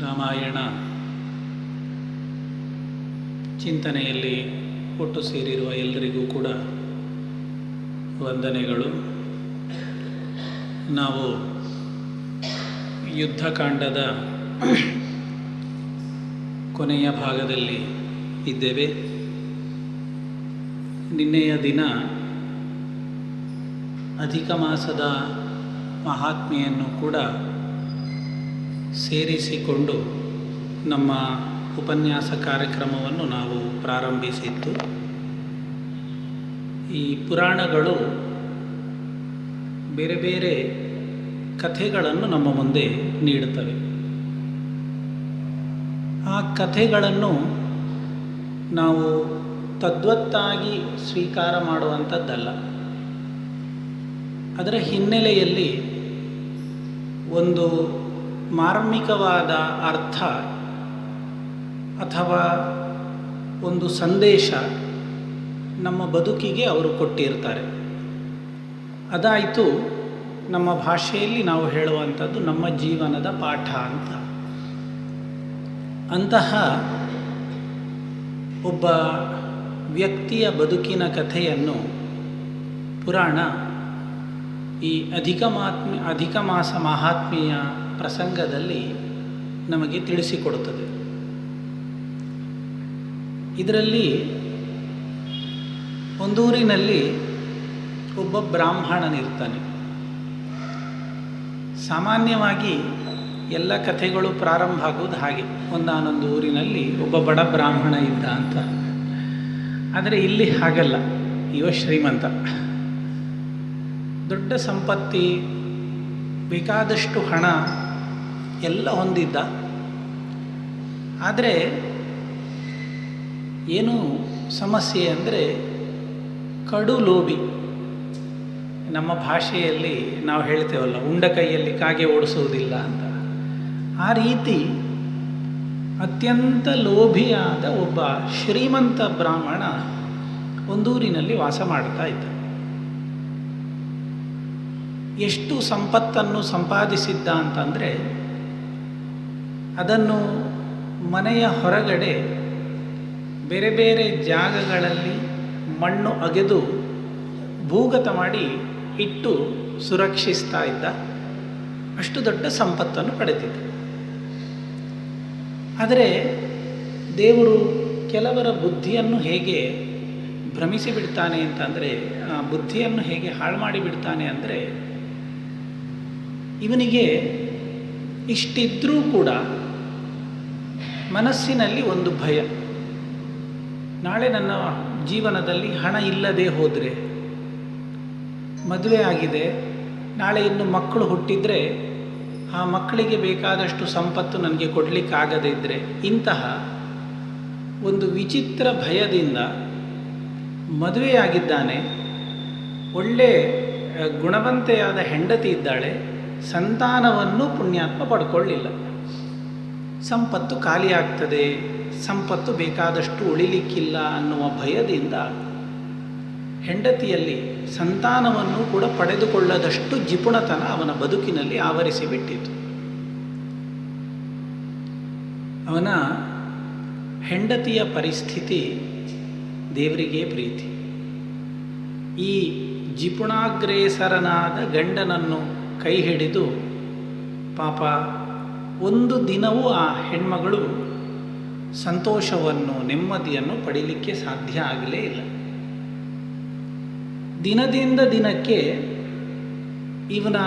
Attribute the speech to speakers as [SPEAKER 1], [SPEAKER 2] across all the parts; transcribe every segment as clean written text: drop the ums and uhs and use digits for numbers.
[SPEAKER 1] ರಾಮಾಯಣ ಚಿಂತನೆಯಲ್ಲಿ ಒಟ್ಟು ಸೇರಿರುವ ಎಲ್ಲರಿಗೂ ಕೂಡ ವಂದನೆಗಳು. ನಾವು ಯುದ್ಧಕಾಂಡದ ಕೊನೆಯ ಭಾಗದಲ್ಲಿ ಇದ್ದೇವೆ. ನಿನ್ನೆಯ ದಿನ ಅಧಿಕ ಮಾಸದ ಮಹಾತ್ಮೆಯನ್ನು ಕೂಡ ಸೇರಿಸಿಕೊಂಡು ನಮ್ಮ ಉಪನ್ಯಾಸ ಕಾರ್ಯಕ್ರಮವನ್ನು ನಾವು ಪ್ರಾರಂಭಿಸಿತ್ತು. ಈ ಪುರಾಣಗಳು ಬೇರೆ ಬೇರೆ ಕಥೆಗಳನ್ನು ನಮ್ಮ ಮುಂದೆ ನೀಡುತ್ತವೆ. ಆ ಕಥೆಗಳನ್ನು ನಾವು ತದ್ವತ್ತಾಗಿ ಸ್ವೀಕಾರ ಮಾಡುವಂಥದ್ದಲ್ಲ. ಅದರ ಹಿನ್ನೆಲೆಯಲ್ಲಿ ಒಂದು ಮಾರ್ಮಿಕವಾದ ಅರ್ಥ ಅಥವಾ ಒಂದು ಸಂದೇಶ ನಮ್ಮ ಬದುಕಿಗೆ ಅವರು ಕೊಟ್ಟಿರ್ತಾರೆ. ಅದಾಯಿತು ನಮ್ಮ ಭಾಷೆಯಲ್ಲಿ ನಾವು ಹೇಳುವಂಥದ್ದು ನಮ್ಮ ಜೀವನದ ಪಾಠ ಅಂತ. ಅಂತಹ ಒಬ್ಬ ವ್ಯಕ್ತಿಯ ಬದುಕಿನ ಕಥೆಯನ್ನು ಪುರಾಣ ಈ ಅಧಿಕ ಮಾಸ ಮಹಾತ್ಮೆಯ ಪ್ರಸಂಗದಲ್ಲಿ ನಮಗೆ ತಿಳಿಸಿಕೊಡುತ್ತದೆ. ಇದರಲ್ಲಿ ಒಂದೂರಿನಲ್ಲಿ ಒಬ್ಬ ಬ್ರಾಹ್ಮಣನಿರ್ತಾನೆ. ಸಾಮಾನ್ಯವಾಗಿ ಎಲ್ಲ ಕಥೆಗಳು ಪ್ರಾರಂಭ ಆಗೋದು ಹಾಗೆ, ಒಂದಾನೊಂದು ಊರಿನಲ್ಲಿ ಒಬ್ಬ ಬಡ ಬ್ರಾಹ್ಮಣ ಇದ್ದ ಅಂತ. ಆದರೆ ಇಲ್ಲಿ ಹಾಗಲ್ಲ. ಇವ ಶ್ರೀಮಂತ, ದೊಡ್ಡ ಸಂಪತ್ತಿ, ಬೇಕಾದಷ್ಟು ಹಣ ಎಲ್ಲ ಹೊಂದಿದ್ದ. ಆದರೆ ಏನು ಸಮಸ್ಯೆ ಅಂದರೆ ಕಡು ಲೋಭಿ. ನಮ್ಮ ಭಾಷೆಯಲ್ಲಿ ನಾವು ಹೇಳ್ತೇವಲ್ಲ, ಉಂಡ ಕೈಯಲ್ಲಿ ಕಾಗೆ ಓಡಿಸುವುದಿಲ್ಲ ಅಂತ. ಆ ರೀತಿ ಅತ್ಯಂತ ಲೋಭಿಯಾದ ಒಬ್ಬ ಶ್ರೀಮಂತ ಬ್ರಾಹ್ಮಣ ಒಂದೂರಿನಲ್ಲಿ ವಾಸ ಮಾಡ್ತಾ ಇದ್ದ. ಎಷ್ಟು ಸಂಪತ್ತನ್ನು ಸಂಪಾದಿಸಿದ್ದ ಅಂತಂದರೆ ಅದನ್ನು ಮನೆಯ ಹೊರಗಡೆ ಬೇರೆ ಬೇರೆ ಜಾಗಗಳಲ್ಲಿ ಮಣ್ಣು ಅಗೆದು ಭೂಗತ ಮಾಡಿ ಇಟ್ಟು ಸುರಕ್ಷಿಸ್ತಾ ಇದ್ದ. ಅಷ್ಟು ದೊಡ್ಡ ಸಂಪತ್ತನ್ನು ಪಡೆದಿದ್ದ. ಆದರೆ ದೇವರು ಕೆಲವರ ಬುದ್ಧಿಯನ್ನು ಹೇಗೆ ಭ್ರಮಿಸಿಬಿಡ್ತಾನೆ ಅಂತಂದರೆ, ಬುದ್ಧಿಯನ್ನು ಹೇಗೆ ಹಾಳು ಮಾಡಿಬಿಡ್ತಾನೆ ಅಂದರೆ, ಇವನಿಗೆ ಇಷ್ಟಿದ್ರೂ ಕೂಡ ಮನಸ್ಸಿನಲ್ಲಿ ಒಂದು ಭಯ. ನಾಳೆ ನನ್ನ ಜೀವನದಲ್ಲಿ ಹಣ ಇಲ್ಲದೆ ಹೋದರೆ, ಮದುವೆ ಆಗಿದೆ, ನಾಳೆ ಇನ್ನು ಮಕ್ಕಳು ಹುಟ್ಟಿದರೆ ಆ ಮಕ್ಕಳಿಗೆ ಬೇಕಾದಷ್ಟು ಸಂಪತ್ತು ನನಗೆ ಕೊಡಲಿಕ್ಕಾಗದೇ ಇದ್ದರೆ, ಇಂತಹ ಒಂದು ವಿಚಿತ್ರ ಭಯದಿಂದ ಮದುವೆಯಾಗಿದ್ದಾನೆ. ಒಳ್ಳೆ ಗುಣವಂತೆಯಾದ ಹೆಂಡತಿ ಇದ್ದಾಳೆ, ಸಂತಾನವನ್ನು ಪುಣ್ಯಾತ್ಮ ಪಡ್ಕೊಳ್ಳಿಲ್ಲ. ಸಂಪತ್ತು ಖಾಲಿಯಾಗ್ತದೆ, ಸಂಪತ್ತು ಬೇಕಾದಷ್ಟು ಉಳಿಲಿಕ್ಕಿಲ್ಲ ಅನ್ನುವ ಭಯದಿಂದ ಹೆಂಡತಿಯಲ್ಲಿ ಸಂತಾನವನ್ನು ಕೂಡ ಪಡೆದುಕೊಳ್ಳದಷ್ಟು ಜಿಪುಣತನ ಅವನ ಬದುಕಿನಲ್ಲಿ ಆವರಿಸಿಬಿಟ್ಟಿತು. ಅವನ ಹೆಂಡತಿಯ ಪರಿಸ್ಥಿತಿ ದೇವರಿಗೆ ಪ್ರೀತಿ. ಈ ಜಿಪುಣಾಗ್ರೇಸರನಾದ ಗಂಡನನ್ನು ಕೈ ಹಿಡಿದು ಪಾಪ ಒಂದು ದಿನವೂ ಆ ಹೆಣ್ಮಗಳು ಸಂತೋಷವನ್ನು ನೆಮ್ಮದಿಯನ್ನು ಪಡೀಲಿಕ್ಕೆ ಸಾಧ್ಯ ಆಗಲೇ ಇಲ್ಲ. ದಿನದಿಂದ ದಿನಕ್ಕೆ ಇವನ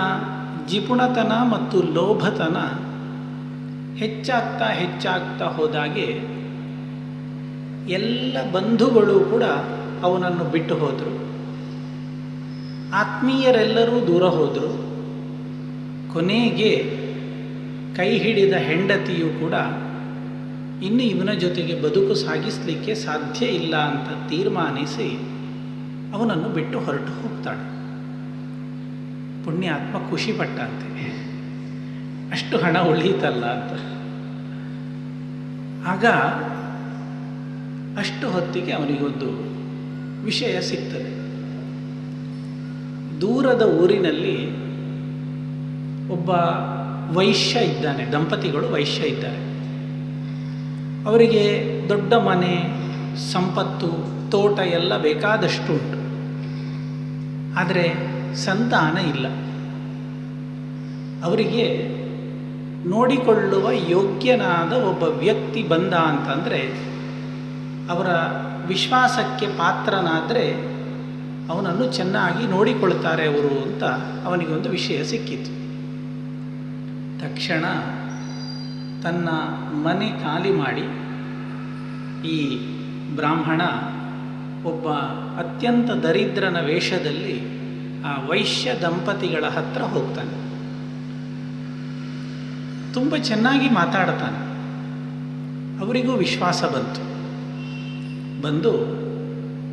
[SPEAKER 1] ಜಿಪುಣತನ ಮತ್ತು ಲೋಭತನ ಹೆಚ್ಚಾಗ್ತಾ ಹೋದಾಗೆ ಎಲ್ಲ ಬಂಧುಗಳು ಕೂಡ ಅವನನ್ನು ಬಿಟ್ಟು ಹೋದರು. ಆತ್ಮೀಯರೆಲ್ಲರೂ ದೂರ ಹೋದರು. ಕೊನೆಗೆ ಕೈ ಹಿಡಿದ ಹೆಂಡತಿಯು ಕೂಡ ಇನ್ನು ಇವನ ಜೊತೆಗೆ ಬದುಕು ಸಾಗಿಸಲಿಕ್ಕೆ ಸಾಧ್ಯ ಇಲ್ಲ ಅಂತ ತೀರ್ಮಾನಿಸಿ ಅವನನ್ನು ಬಿಟ್ಟು ಹೊರಟು ಹೋಗ್ತಾಳೆ. ಪುಣ್ಯಾತ್ಮ ಖುಷಿಪಟ್ಟಂತೆ, ಅಷ್ಟು ಹಣ ಉಳಿಯಿತಲ್ಲ ಅಂತ. ಆಗ ಅಷ್ಟು ಹೊತ್ತಿಗೆ ಅವನಿಗೊಂದು ವಿಷಯ ಸಿಗ್ತದೆ. ದೂರದ ಊರಿನಲ್ಲಿ ಒಬ್ಬ ವೈಶ್ಯ ಇದ್ದಾನೆ, ದಂಪತಿಗಳು ವೈಶ್ಯ ಇದ್ದಾರೆ. ಅವರಿಗೆ ದೊಡ್ಡ ಮನೆ, ಸಂಪತ್ತು, ತೋಟ ಎಲ್ಲ ಬೇಕಾದಷ್ಟು ಉಂಟು. ಆದರೆ ಸಂತಾನ ಇಲ್ಲ. ಅವರಿಗೆ ನೋಡಿಕೊಳ್ಳುವ ಯೋಗ್ಯನಾದ ಒಬ್ಬ ವ್ಯಕ್ತಿ ಬಂದ ಅಂತಂದರೆ, ಅವರ ವಿಶ್ವಾಸಕ್ಕೆ ಪಾತ್ರನಾದರೆ ಅವನನ್ನು ಚೆನ್ನಾಗಿ ನೋಡಿಕೊಳ್ತಾರೆ ಅವರು ಅಂತ ಅವನಿಗೊಂದು ವಿಷಯ ಸಿಕ್ಕಿತು. ತಕ್ಷಣ ತನ್ನ ಮನೆ ಖಾಲಿ ಮಾಡಿ ಈ ಬ್ರಾಹ್ಮಣ ಒಬ್ಬ ಅತ್ಯಂತ ದರಿದ್ರನ ವೇಷದಲ್ಲಿ ಆ ವೈಶ್ಯ ದಂಪತಿಗಳ ಹತ್ರ ಹೋಗ್ತಾನೆ. ತುಂಬ ಚೆನ್ನಾಗಿ ಮಾತಾಡ್ತಾನೆ. ಅವರಿಗೂ ವಿಶ್ವಾಸ ಬಂದು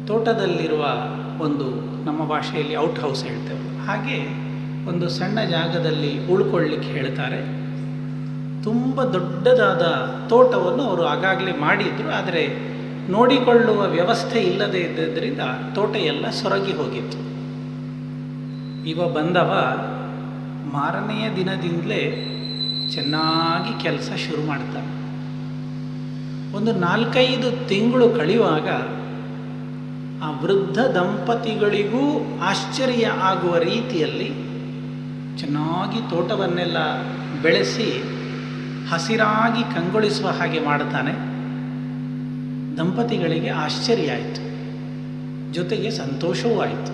[SPEAKER 1] ತೋಟದಲ್ಲಿರುವ ಒಂದು, ನಮ್ಮ ಭಾಷೆಯಲ್ಲಿ ಔಟ್ ಹೌಸ್ ಹೇಳ್ತೇವೆ, ಹಾಗೆ ಒಂದು ಸಣ್ಣ ಜಾಗದಲ್ಲಿ ಉಳ್ಕೊಳ್ಳಿಕ್ಕೆ ಹೇಳ್ತಾರೆ. ತುಂಬ ದೊಡ್ಡದಾದ ತೋಟವನ್ನು ಅವರು ಆಗಾಗಲೇ ಮಾಡಿದ್ರು, ಆದರೆ ನೋಡಿಕೊಳ್ಳುವ ವ್ಯವಸ್ಥೆ ಇಲ್ಲದೇ ಇದ್ದರಿಂದ ತೋಟ ಎಲ್ಲ ಸೊರಗಿ ಹೋಗಿತ್ತು. ಇವ ಬಂದವ ಮಾರನೆಯ ದಿನದಿಂದಲೇ ಚೆನ್ನಾಗಿ ಕೆಲಸ ಶುರು ಮಾಡ್ತಾನೆ. ಒಂದು 4-5 ತಿಂಗಳು ಕಳೆಯುವಾಗ ಆ ವೃದ್ಧ ದಂಪತಿಗಳಿಗೂ ಆಶ್ಚರ್ಯ ಆಗುವ ರೀತಿಯಲ್ಲಿ ಚೆನ್ನಾಗಿ ತೋಟವನ್ನೆಲ್ಲ ಬೆಳೆಸಿ ಹಸಿರಾಗಿ ಕಂಗೊಳಿಸುವ ಹಾಗೆ ಮಾಡ್ತಾನೆ. ದಂಪತಿಗಳಿಗೆ ಆಶ್ಚರ್ಯ ಆಯಿತು, ಜೊತೆಗೆ ಸಂತೋಷವೂ ಆಯಿತು.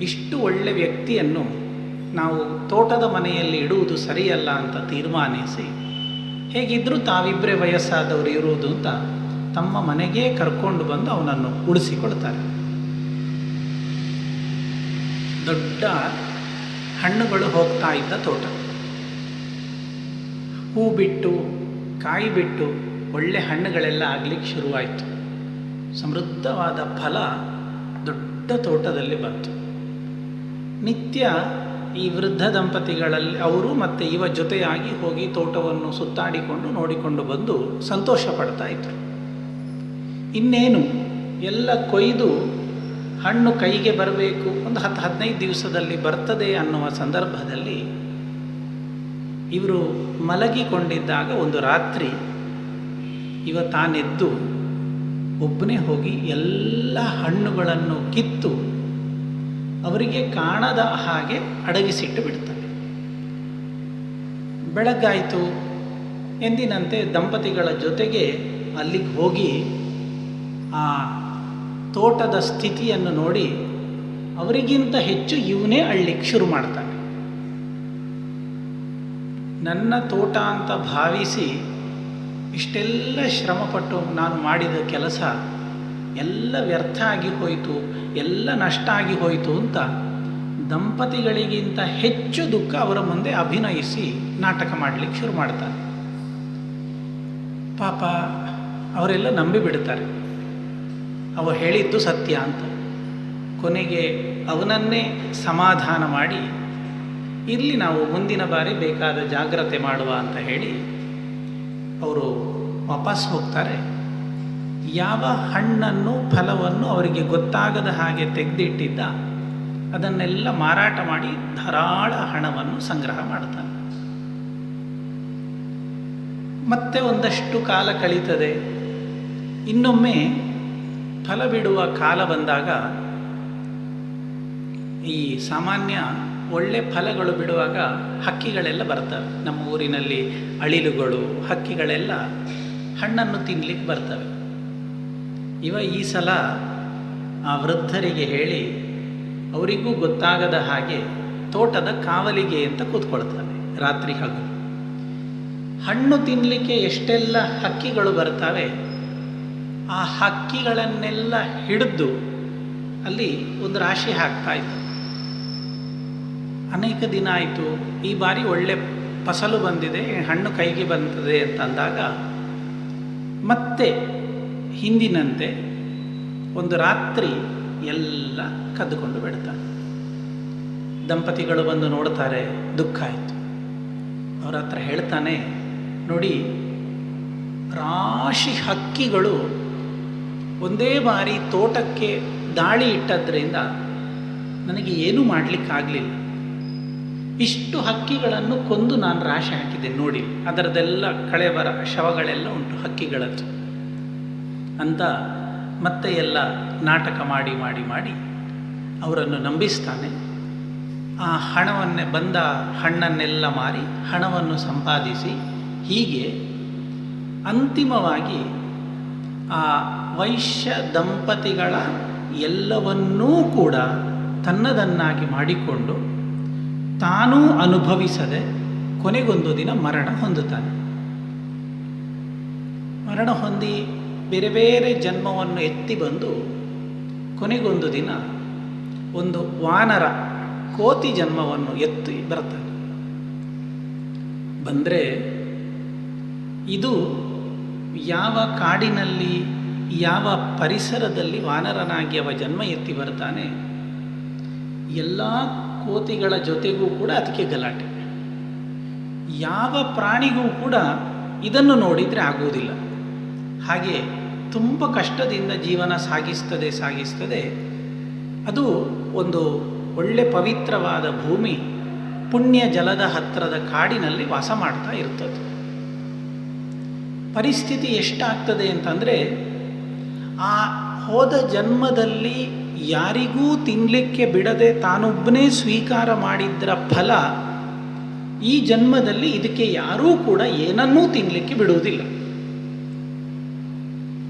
[SPEAKER 1] ಇಷ್ಟು ಒಳ್ಳೆ ವ್ಯಕ್ತಿಯನ್ನು ನಾವು ತೋಟದ ಮನೆಯಲ್ಲಿ ಇಡುವುದು ಸರಿಯಲ್ಲ ಅಂತ ತೀರ್ಮಾನಿಸಿ, ಹೇಗಿದ್ದರೂ ತಾವಿಬ್ಬರೇ ವಯಸ್ಸಾದವರು ಇರುವುದು ಅಂತ ತಮ್ಮ ಮನೆಗೇ ಕರ್ಕೊಂಡು ಬಂದು ಅವನನ್ನು ಉಳಿಸಿಕೊಳ್ತಾರೆ. ದೊಡ್ಡ ಹಣ್ಣುಗಳು ಹೋಗ್ತಾ ಇದ್ದ ತೋಟ, ಹೂ ಬಿಟ್ಟು ಕಾಯಿ ಬಿಟ್ಟು ಒಳ್ಳೆ ಹಣ್ಣುಗಳೆಲ್ಲ ಆಗಲಿಕ್ಕೆ ಶುರುವಾಯಿತು. ಸಮೃದ್ಧವಾದ ಫಲ ದೊಡ್ಡ ತೋಟದಲ್ಲಿ ಬಂತು. ನಿತ್ಯ ಈ ವೃದ್ಧ ದಂಪತಿಗಳಲ್ಲಿ ಅವರು ಮತ್ತು ಇವ ಜೊತೆಯಾಗಿ ಹೋಗಿ ತೋಟವನ್ನು ಸುತ್ತಾಡಿಕೊಂಡು ನೋಡಿಕೊಂಡು ಬಂದು ಸಂತೋಷ ಪಡ್ತಾ ಇದ್ರು. ಇನ್ನೇನು ಎಲ್ಲ ಕೊಯ್ದು ಹಣ್ಣು ಕೈಗೆ ಬರಬೇಕು, ಒಂದು 10-15 ದಿವಸದಲ್ಲಿ ಬರ್ತದೆ ಅನ್ನುವ ಸಂದರ್ಭದಲ್ಲಿ ಇವರು ಮಲಗಿಕೊಂಡಿದ್ದಾಗ ಒಂದು ರಾತ್ರಿ ಇವ ತಾನೆದ್ದು ಒಬ್ಬನೇ ಹೋಗಿ ಎಲ್ಲ ಹಣ್ಣುಗಳನ್ನು ಕಿತ್ತು ಅವರಿಗೆ ಕಾಣದ ಹಾಗೆ ಅಡಗಿಸಿಟ್ಟು ಬಿಡ್ತಾರೆ. ಬೆಳಗಾಯಿತು. ಎಂದಿನಂತೆ ದಂಪತಿಗಳ ಜೊತೆಗೆ ಅಲ್ಲಿಗೆ ಹೋಗಿ ಆ ತೋಟದ ಸ್ಥಿತಿಯನ್ನು ನೋಡಿ ಅವರಿಗಿಂತ ಹೆಚ್ಚು ಇವನೇ ಅಳ್ಳಿಕ್ಕೆ ಶುರು ಮಾಡ್ತಾನೆ. ನನ್ನ ತೋಟ ಅಂತ ಭಾವಿಸಿ ಇಷ್ಟೆಲ್ಲ ಶ್ರಮಪಟ್ಟು ನಾನು ಮಾಡಿದ ಕೆಲಸ ಎಲ್ಲ ವ್ಯರ್ಥ ಆಗಿ ಹೋಯಿತು, ಎಲ್ಲ ನಷ್ಟ ಆಗಿ ಹೋಯಿತು ಅಂತ ದಂಪತಿಗಳಿಗಿಂತ ಹೆಚ್ಚು ದುಃಖ ಅವರ ಮುಂದೆ ಅಭಿನಯಿಸಿ ನಾಟಕ ಮಾಡಲಿಕ್ಕೆ ಶುರು ಮಾಡ್ತಾನೆ. ಪಾಪ ಅವರೆಲ್ಲ ನಂಬಿಬಿಡ್ತಾರೆ, ಅವ ಹೇಳಿದ್ದು ಸತ್ಯ ಅಂತ. ಕೊನೆಗೆ ಅವನನ್ನೇ ಸಮಾಧಾನ ಮಾಡಿ, ಇರಲಿ ನಾವು ಮುಂದಿನ ಬಾರಿ ಬೇಕಾದ ಜಾಗ್ರತೆ ಮಾಡುವ ಅಂತ ಹೇಳಿ ಅವರು ವಾಪಸ್ ಹೋಗ್ತಾರೆ. ಯಾವ ಹಣ್ಣನ್ನು ಫಲವನ್ನು ಅವರಿಗೆ ಗೊತ್ತಾಗದ ಹಾಗೆ ತೆಗೆದಿಟ್ಟಿದ್ದ ಅದನ್ನೆಲ್ಲ ಮಾರಾಟ ಮಾಡಿ ಧಾರಾಳ ಹಣವನ್ನು ಸಂಗ್ರಹ ಮಾಡ್ತಾನೆ. ಮತ್ತೆ ಒಂದಷ್ಟು ಕಾಲ ಕಳೀತದೆ. ಇನ್ನೊಮ್ಮೆ ಫಲ ಬಿಡುವ ಕಾಲ ಬಂದಾಗ, ಈ ಸಾಮಾನ್ಯ ಒಳ್ಳೆ ಫಲಗಳು ಬಿಡುವಾಗ ಹಕ್ಕಿಗಳೆಲ್ಲ ಬರ್ತವೆ. ನಮ್ಮ ಊರಿನಲ್ಲಿ ಅಳಿಲುಗಳು, ಹಕ್ಕಿಗಳೆಲ್ಲ ಹಣ್ಣನ್ನು ತಿನ್ನಲಿಕ್ಕೆ ಬರ್ತವೆ. ಇವ ಈ ಸಲ ಆ ವೃದ್ಧರಿಗೆ ಹೇಳಿ ಅವರಿಗೂ ಗೊತ್ತಾಗದ ಹಾಗೆ ತೋಟದ ಕಾವಲಿಗೆ ಅಂತ ಕೂತ್ಕೊಳ್ತಾನೆ ರಾತ್ರಿ ಹಗಲು. ಹಣ್ಣು ತಿನ್ನಲಿಕ್ಕೆ ಎಷ್ಟೆಲ್ಲ ಹಕ್ಕಿಗಳು ಬರ್ತವೆ, ಆ ಹಕ್ಕಿಗಳನ್ನೆಲ್ಲ ಹಿಡಿದು ಅಲ್ಲಿ ಒಂದು ರಾಶಿ ಹಾಕ್ತಾ ಇದ್ದ. ಅನೇಕ ದಿನ ಆಯಿತು. ಈ ಬಾರಿ ಒಳ್ಳೆ ಫಸಲು ಬಂದಿದೆ, ಹಣ್ಣು ಕೈಗೆ ಬಂದಿದೆ ಅಂತಂದಾಗ ಮತ್ತೆ ಹಿಂದಿನಂತೆ ಒಂದು ರಾತ್ರಿ ಎಲ್ಲ ಕದ್ದುಕೊಂಡು ಬಿಡ್ತಾನೆ. ದಂಪತಿಗಳು ಬಂದು ನೋಡ್ತಾರೆ, ದುಃಖ ಆಯಿತು. ಅವರ ಹತ್ರ ಹೇಳ್ತಾನೆ, ನೋಡಿ ರಾಶಿ ಹಕ್ಕಿಗಳು ಒಂದೇ ಬಾರಿ ತೋಟಕ್ಕೆ ದಾಳಿ ಇಟ್ಟದ್ರಿಂದ ನನಗೆ ಏನೂ ಮಾಡಲಿಕ್ಕಾಗಲಿಲ್ಲ. ಇಷ್ಟು ಹಕ್ಕಿಗಳನ್ನು ಕೊಂದು ನಾನು ರಾಶಿ ಹಾಕಿದ್ದೆ ನೋಡಿ, ಅದರದೆಲ್ಲ ಕಳೆಬರ ಶವಗಳೆಲ್ಲ ಉಂಟು ಹಕ್ಕಿಗಳದ್ದು ಅಂತ ಮತ್ತೆ ಎಲ್ಲ ನಾಟಕ ಮಾಡಿ ಮಾಡಿ ಮಾಡಿ ಅವರನ್ನು ನಂಬಿಸ್ತಾನೆ. ಆ ಹಣವನ್ನೇ ಬಂದ ಹಣ್ಣನ್ನೆಲ್ಲ ಮಾರಿ ಹಣವನ್ನು ಸಂಪಾದಿಸಿ ಹೀಗೆ ಅಂತಿಮವಾಗಿ ಆ ವೈಶ್ಯ ದಂಪತಿಗಳ ಎಲ್ಲವನ್ನೂ ಕೂಡ ತನ್ನದನ್ನಾಗಿ ಮಾಡಿಕೊಂಡು ತಾನೂ ಅನುಭವಿಸದೆ ಕೊನೆಗೊಂದು ದಿನ ಮರಣ ಹೊಂದುತ್ತಾನೆ. ಮರಣ ಹೊಂದಿ ಬೇರೆ ಬೇರೆ ಜನ್ಮವನ್ನು ಎತ್ತಿ ಬಂದು ಕೊನೆಗೊಂದು ದಿನ ಒಂದು ವಾನರ ಕೋತಿ ಜನ್ಮವನ್ನು ಎತ್ತಿ ಬರ್ತಾನೆ. ಬಂದರೆ ಇದು ಯಾವ ಕಾಡಿನಲ್ಲಿ ಯಾವ ಪರಿಸರದಲ್ಲಿ ವಾನರನಾಗಿ ಅವ ಜನ್ಮ ಎತ್ತಿ ಬರ್ತಾನೆ, ಎಲ್ಲ ಕೋತಿಗಳ ಜೊತೆಗೂ ಕೂಡ ಅದಕ್ಕೆ ಗಲಾಟೆ. ಯಾವ ಪ್ರಾಣಿಗೂ ಕೂಡ ಇದನ್ನು ನೋಡಿದರೆ ಆಗುವುದಿಲ್ಲ. ಹಾಗೆ ತುಂಬ ಕಷ್ಟದಿಂದ ಜೀವನ ಸಾಗಿಸ್ತದೆ. ಅದು ಒಂದು ಒಳ್ಳೆ ಪವಿತ್ರವಾದ ಭೂಮಿ, ಪುಣ್ಯ ಜಲದ ಹತ್ತಿರದ ಕಾಡಿನಲ್ಲಿ ವಾಸ ಮಾಡ್ತಾ ಇರ್ತದೆ. ಪರಿಸ್ಥಿತಿ ಎಷ್ಟಾಗ್ತದೆ ಅಂತಂದರೆ, ಆ ಹೋದ ಜನ್ಮದಲ್ಲಿ ಯಾರಿಗೂ ತಿನ್ನಲಿಕ್ಕೆ ಬಿಡದೆ ತಾನೊಬ್ಬನೇ ಸ್ವೀಕಾರ ಮಾಡಿದ್ದರ ಫಲ ಈ ಜನ್ಮದಲ್ಲಿ ಇದಕ್ಕೆ ಯಾರೂ ಕೂಡ ಏನನ್ನೂ ತಿನ್ನಲಿಕ್ಕೆ ಬಿಡುವುದಿಲ್ಲ.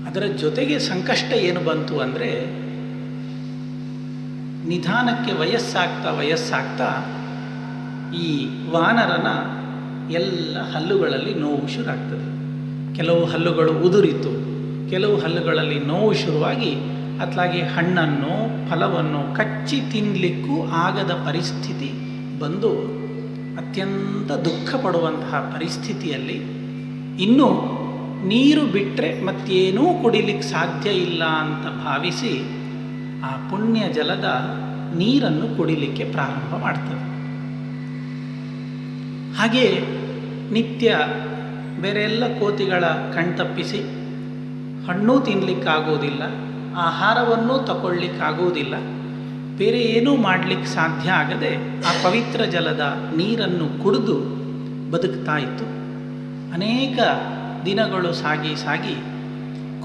[SPEAKER 1] ಅದರ ಜೊತೆಗೆ ಸಂಕಷ್ಟ ಏನು ಬಂತು ಅಂದರೆ, ನಿಧಾನಕ್ಕೆ ವಯಸ್ಸಾಗ್ತಾ ಈ ವಾನರನ ಎಲ್ಲ ಹಲ್ಲುಗಳಲ್ಲಿ ನೋವು ಶುರುವಾಗ್ತದೆ. ಕೆಲವು ಹಲ್ಲುಗಳು ಉದುರಿತು, ಕೆಲವು ಹಲ್ಲುಗಳಲ್ಲಿ ನೋವು ಶುರುವಾಗಿ ಅತ್ಲಾಗಿ ಹಣ್ಣನ್ನು ಫಲವನ್ನು ಕಚ್ಚಿ ತಿನ್ನಲಿಕ್ಕೂ ಆಗದ ಪರಿಸ್ಥಿತಿ ಬಂದು ಅತ್ಯಂತ ದುಃಖ ಪಡುವಂತಹ ಪರಿಸ್ಥಿತಿಯಲ್ಲಿ ಇನ್ನು ನೀರು ಬಿಟ್ಟರೆ ಮತ್ತೇನೂ ಕುಡಿಲಿಕ್ಕೆ ಸಾಧ್ಯ ಇಲ್ಲ ಅಂತ ಭಾವಿಸಿ ಆ ಪುಣ್ಯ ಜಲದ ನೀರನ್ನು ಕುಡಿಲಿಕ್ಕೆ ಪ್ರಾರಂಭ ಮಾಡ್ತದೆ. ಹಾಗೆ ನಿತ್ಯ ಬೇರೆ ಎಲ್ಲ ಕೋತಿಗಳ ಕಣ್ತಪ್ಪಿಸಿ ಹಣ್ಣು ತಿನ್ನಲಿಕ್ಕಾಗೋದಿಲ್ಲ, ಆಹಾರವನ್ನೂ ತಗೊಳ್ಳಿಕ್ಕಾಗೋದಿಲ್ಲ, ಬೇರೆ ಏನೂ ಮಾಡಲಿಕ್ಕೆ ಸಾಧ್ಯ ಆಗದೆ ಆ ಪವಿತ್ರ ಜಲದ ನೀರನ್ನು ಕುಡಿದು ಬದುಕ್ತಾ ಇತ್ತು. ಅನೇಕ ದಿನಗಳು ಸಾಗಿ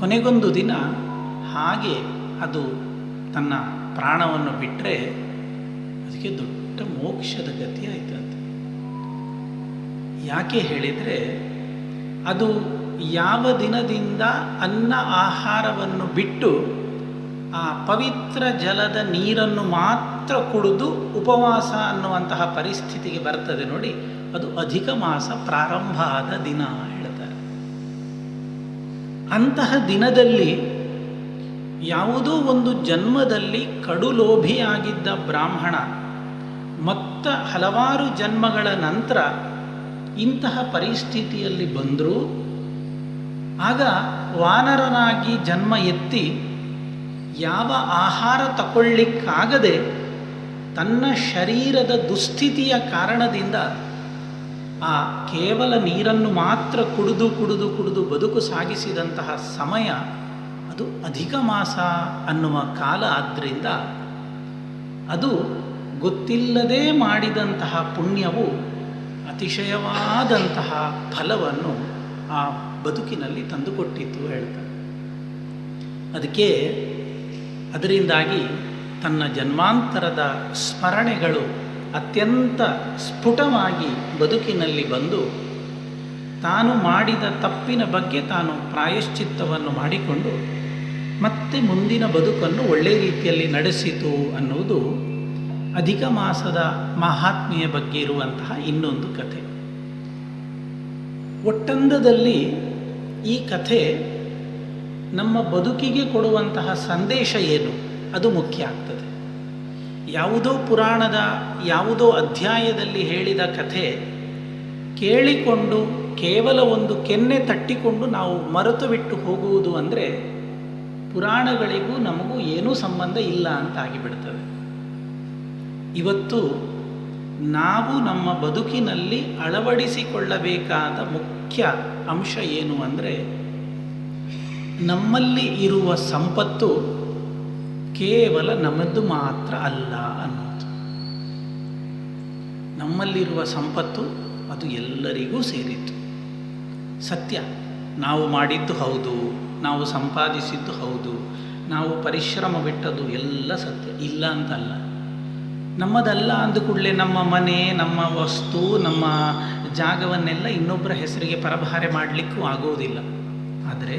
[SPEAKER 1] ಕೊನೆಗೊಂದು ದಿನ ಹಾಗೆ ಅದು ತನ್ನ ಪ್ರಾಣವನ್ನು ಬಿಟ್ಟರೆ ಅದಕ್ಕೆ ದೊಡ್ಡ ಮೋಕ್ಷದ ಗತಿ ಆಯ್ತಂತೆ. ಯಾಕೆ ಹೇಳಿದರೆ, ಅದು ಯಾವ ದಿನದಿಂದ ಅನ್ನ ಆಹಾರವನ್ನು ಬಿಟ್ಟು ಆ ಪವಿತ್ರ ಜಲದ ನೀರನ್ನು ಮಾತ್ರ ಕುಡಿದು ಉಪವಾಸ ಅನ್ನುವಂತಹ ಪರಿಸ್ಥಿತಿಗೆ ಬರ್ತದೆ ನೋಡಿ, ಅದು ಅಧಿಕ ಮಾಸ ಪ್ರಾರಂಭ ಆದ ದಿನ ಹೇಳ್ತಾರೆ. ಅಂತಹ ದಿನದಲ್ಲಿ ಯಾವುದೋ ಒಂದು ಜನ್ಮದಲ್ಲಿ ಕಡುಲೋಭಿಯಾಗಿದ್ದ ಬ್ರಾಹ್ಮಣ ಹಲವಾರು ಜನ್ಮಗಳ ನಂತರ ಇಂತಹ ಪರಿಸ್ಥಿತಿಯಲ್ಲಿ ಬಂದರೂ ಆಗ ವಾನರನಾಗಿ ಜನ್ಮ ಎತ್ತಿ ಯಾವ ಆಹಾರ ತಗೊಳ್ಳಿಕ್ಕಾಗದೆ ತನ್ನ ಶರೀರದ ದುಸ್ಥಿತಿಯ ಕಾರಣದಿಂದ ಆ ಕೇವಲ ನೀರನ್ನು ಮಾತ್ರ ಕುಡಿದು ಬದುಕು ಸಾಗಿಸಿದಂತಹ ಸಮಯ ಅದು ಅಧಿಕ ಮಾಸ ಅನ್ನುವ ಕಾಲ ಆದ್ದರಿಂದ ಅದು ಗೊತ್ತಿಲ್ಲದೆ ಮಾಡಿದಂತಹ ಪುಣ್ಯವು ಅತಿಶಯವಾದಂತಹ ಫಲವನ್ನು ಆ ಬದುಕಿನಲ್ಲಿ ತಂದುಕೊಟ್ಟಿತ್ತು ಹೇಳ್ತಾರೆ. ಅದರಿಂದಾಗಿ ತನ್ನ ಜನ್ಮಾಂತರದ ಸ್ಮರಣೆಗಳು ಅತ್ಯಂತ ಸ್ಫುಟವಾಗಿ ಬದುಕಿನಲ್ಲಿ ಬಂದು ತಾನು ಮಾಡಿದ ತಪ್ಪಿನ ಬಗ್ಗೆ ತಾನು ಪ್ರಾಯಶ್ಚಿತ್ತವನ್ನು ಮಾಡಿಕೊಂಡು ಮತ್ತೆ ಮುಂದಿನ ಬದುಕನ್ನು ಒಳ್ಳೆಯ ರೀತಿಯಲ್ಲಿ ನಡೆಸಿತು ಅನ್ನುವುದು ಅಧಿಕ ಮಾಸದ ಮಹಾತ್ಮೆಯ ಬಗ್ಗೆ ಇರುವಂತಹ ಇನ್ನೊಂದು ಕಥೆ. ಒಟ್ಟಂದದಲ್ಲಿ ಈ ಕಥೆ ನಮ್ಮ ಬದುಕಿಗೆ ಕೊಡುವಂತಹ ಸಂದೇಶ ಏನು ಅದು ಮುಖ್ಯ ಆಗ್ತದೆ. ಯಾವುದೋ ಪುರಾಣದ ಯಾವುದೋ ಅಧ್ಯಾಯದಲ್ಲಿ ಹೇಳಿದ ಕಥೆ ಕೇಳಿಕೊಂಡು ಕೇವಲ ಒಂದು ಕೆನ್ನೆ ತಟ್ಟಿಕೊಂಡು ನಾವು ಮರೆತು ಬಿಟ್ಟು ಹೋಗುವುದು ಅಂದರೆ ಪುರಾಣಗಳಿಗೂ ನಮಗೂ ಏನೂ ಸಂಬಂಧ ಇಲ್ಲ ಅಂತ ಆಗಿಬಿಡ್ತದೆ. ಇವತ್ತು ನಾವು ನಮ್ಮ ಬದುಕಿನಲ್ಲಿ ಅಳವಡಿಸಿಕೊಳ್ಳಬೇಕಾದ ಮುಖ್ಯ ಅಂಶ ಏನು ಅಂದರೆ, ನಮ್ಮಲ್ಲಿ ಇರುವ ಸಂಪತ್ತು ಕೇವಲ ನಮ್ಮದು ಮಾತ್ರ ಅಲ್ಲ ಅನ್ನೋದು. ನಮ್ಮಲ್ಲಿರುವ ಸಂಪತ್ತು ಅದು ಎಲ್ಲರಿಗೂ ಸೇರಿತ್ತು. ಸತ್ಯ, ನಾವು ಮಾಡಿದ್ದು ಹೌದು, ನಾವು ಸಂಪಾದಿಸಿದ್ದು ಹೌದು, ನಾವು ಪರಿಶ್ರಮ ಬಿಟ್ಟದ್ದು ಎಲ್ಲ ಸತ್ಯ, ಇಲ್ಲ ಅಂತಲ್ಲ. ನಮ್ಮದಲ್ಲ ಅಂದ ಕೂಡಲೇ ನಮ್ಮ ಮನೆ, ನಮ್ಮ ವಸ್ತು, ನಮ್ಮ ಜಾಗವನ್ನೆಲ್ಲ ಇನ್ನೊಬ್ಬರ ಹೆಸರಿಗೆ ಪರಭಾರೆ ಮಾಡಲಿಕ್ಕೂ ಆಗೋದಿಲ್ಲ. ಆದರೆ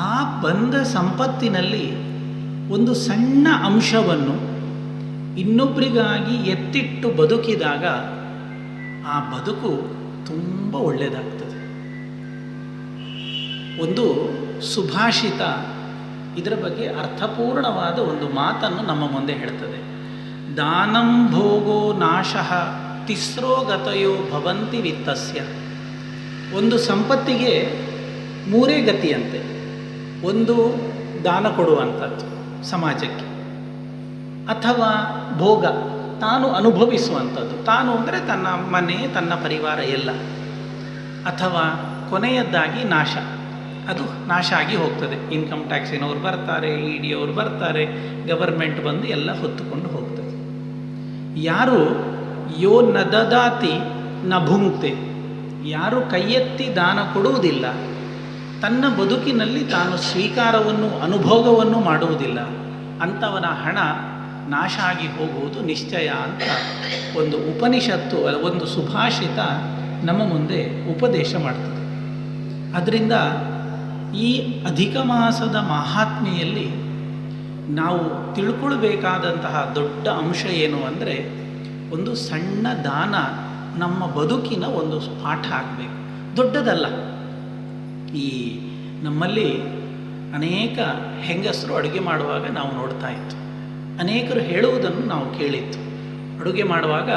[SPEAKER 1] ಆ ಬಂದ ಸಂಪತ್ತಿನಲ್ಲಿ ಒಂದು ಸಣ್ಣ ಅಂಶವನ್ನು ಇನ್ನೊಬ್ಬರಿಗಾಗಿ ಎತ್ತಿಟ್ಟು ಬದುಕಿದಾಗ ಆ ಬದುಕು ತುಂಬ ಒಳ್ಳೆಯದಾಗ್ತದೆ. ಒಂದು ಸುಭಾಷಿತ ಇದರ ಬಗ್ಗೆ ಅರ್ಥಪೂರ್ಣವಾದ ಒಂದು ಮಾತನ್ನು ನಮ್ಮ ಮುಂದೆ ಹೇಳ್ತದೆ. ದಾನಂ ಭೋಗೋ ನಾಶಃ ತಿಸ್ರೋ ಗತಯೋ ಭವಂತಿ ವಿತ್ತಸ್ಯ. ಒಂದು ಸಂಪತ್ತಿಗೆ ಮೂರೇ ಗತಿಯಂತೆ. ಒಂದು ದಾನ ಕೊಡುವಂಥದ್ದು ಸಮಾಜಕ್ಕೆ, ಅಥವಾ ಭೋಗ ತಾನು ಅನುಭವಿಸುವಂಥದ್ದು, ತಾನು ಅಂದರೆ ತನ್ನ ಮನೆ, ತನ್ನ ಪರಿವಾರ ಎಲ್ಲ, ಅಥವಾ ಕೊನೆಯದ್ದಾಗಿ ನಾಶ, ಅದು ನಾಶ ಆಗಿ ಹೋಗ್ತದೆ. ಇನ್ಕಮ್ ಟ್ಯಾಕ್ಸಿನವ್ರು ಬರ್ತಾರೆ, ಇ ಡಿ ಅವರು ಬರ್ತಾರೆ, ಗವರ್ಮೆಂಟ್ ಬಂದು ಎಲ್ಲ ಹೊತ್ತುಕೊಂಡು ಹೋಗ್ತದೆ. ಯಾರು ಯೋ ನ ದದಾತಿ ನ ಭುಂಕ್ತೆ, ಯಾರು ಕೈ ಎತ್ತಿ ದಾನ ಕೊಡುವುದಿಲ್ಲ, ತನ್ನ ಬದುಕಿನಲ್ಲಿ ತಾನು ಸ್ವೀಕಾರವನ್ನು ಅನುಭೋಗವನ್ನು ಮಾಡುವುದಿಲ್ಲ, ಅಂಥವನ ಹಣ ನಾಶ ಆಗಿ ಹೋಗುವುದು ನಿಶ್ಚಯ ಅಂತ ಒಂದು ಉಪನಿಷತ್ತು, ಒಂದು ಸುಭಾಷಿತ ನಮ್ಮ ಮುಂದೆ ಉಪದೇಶ ಮಾಡ್ತದೆ. ಅದರಿಂದ ಈ ಅಧಿಕ ಮಾಸದ ಮಹಾತ್ಮೆಯಲ್ಲಿ ನಾವು ತಿಳ್ಕೊಳ್ಬೇಕಾದಂತಹ ದೊಡ್ಡ ಅಂಶ ಏನು ಅಂದರೆ, ಒಂದು ಸಣ್ಣ ದಾನ ನಮ್ಮ ಬದುಕಿನ ಒಂದು ಪಾಠ ಆಗಬೇಕು. ದೊಡ್ಡದಲ್ಲ. ಈ ನಮ್ಮಲ್ಲಿ ಅನೇಕ ಹೆಂಗಸರು ಅಡುಗೆ ಮಾಡುವಾಗ ನಾವು ನೋಡ್ತಾ ಇತ್ತು, ಅನೇಕರು ಹೇಳುವುದನ್ನು ನಾವು ಕೇಳಿತ್ತು. ಅಡುಗೆ ಮಾಡುವಾಗ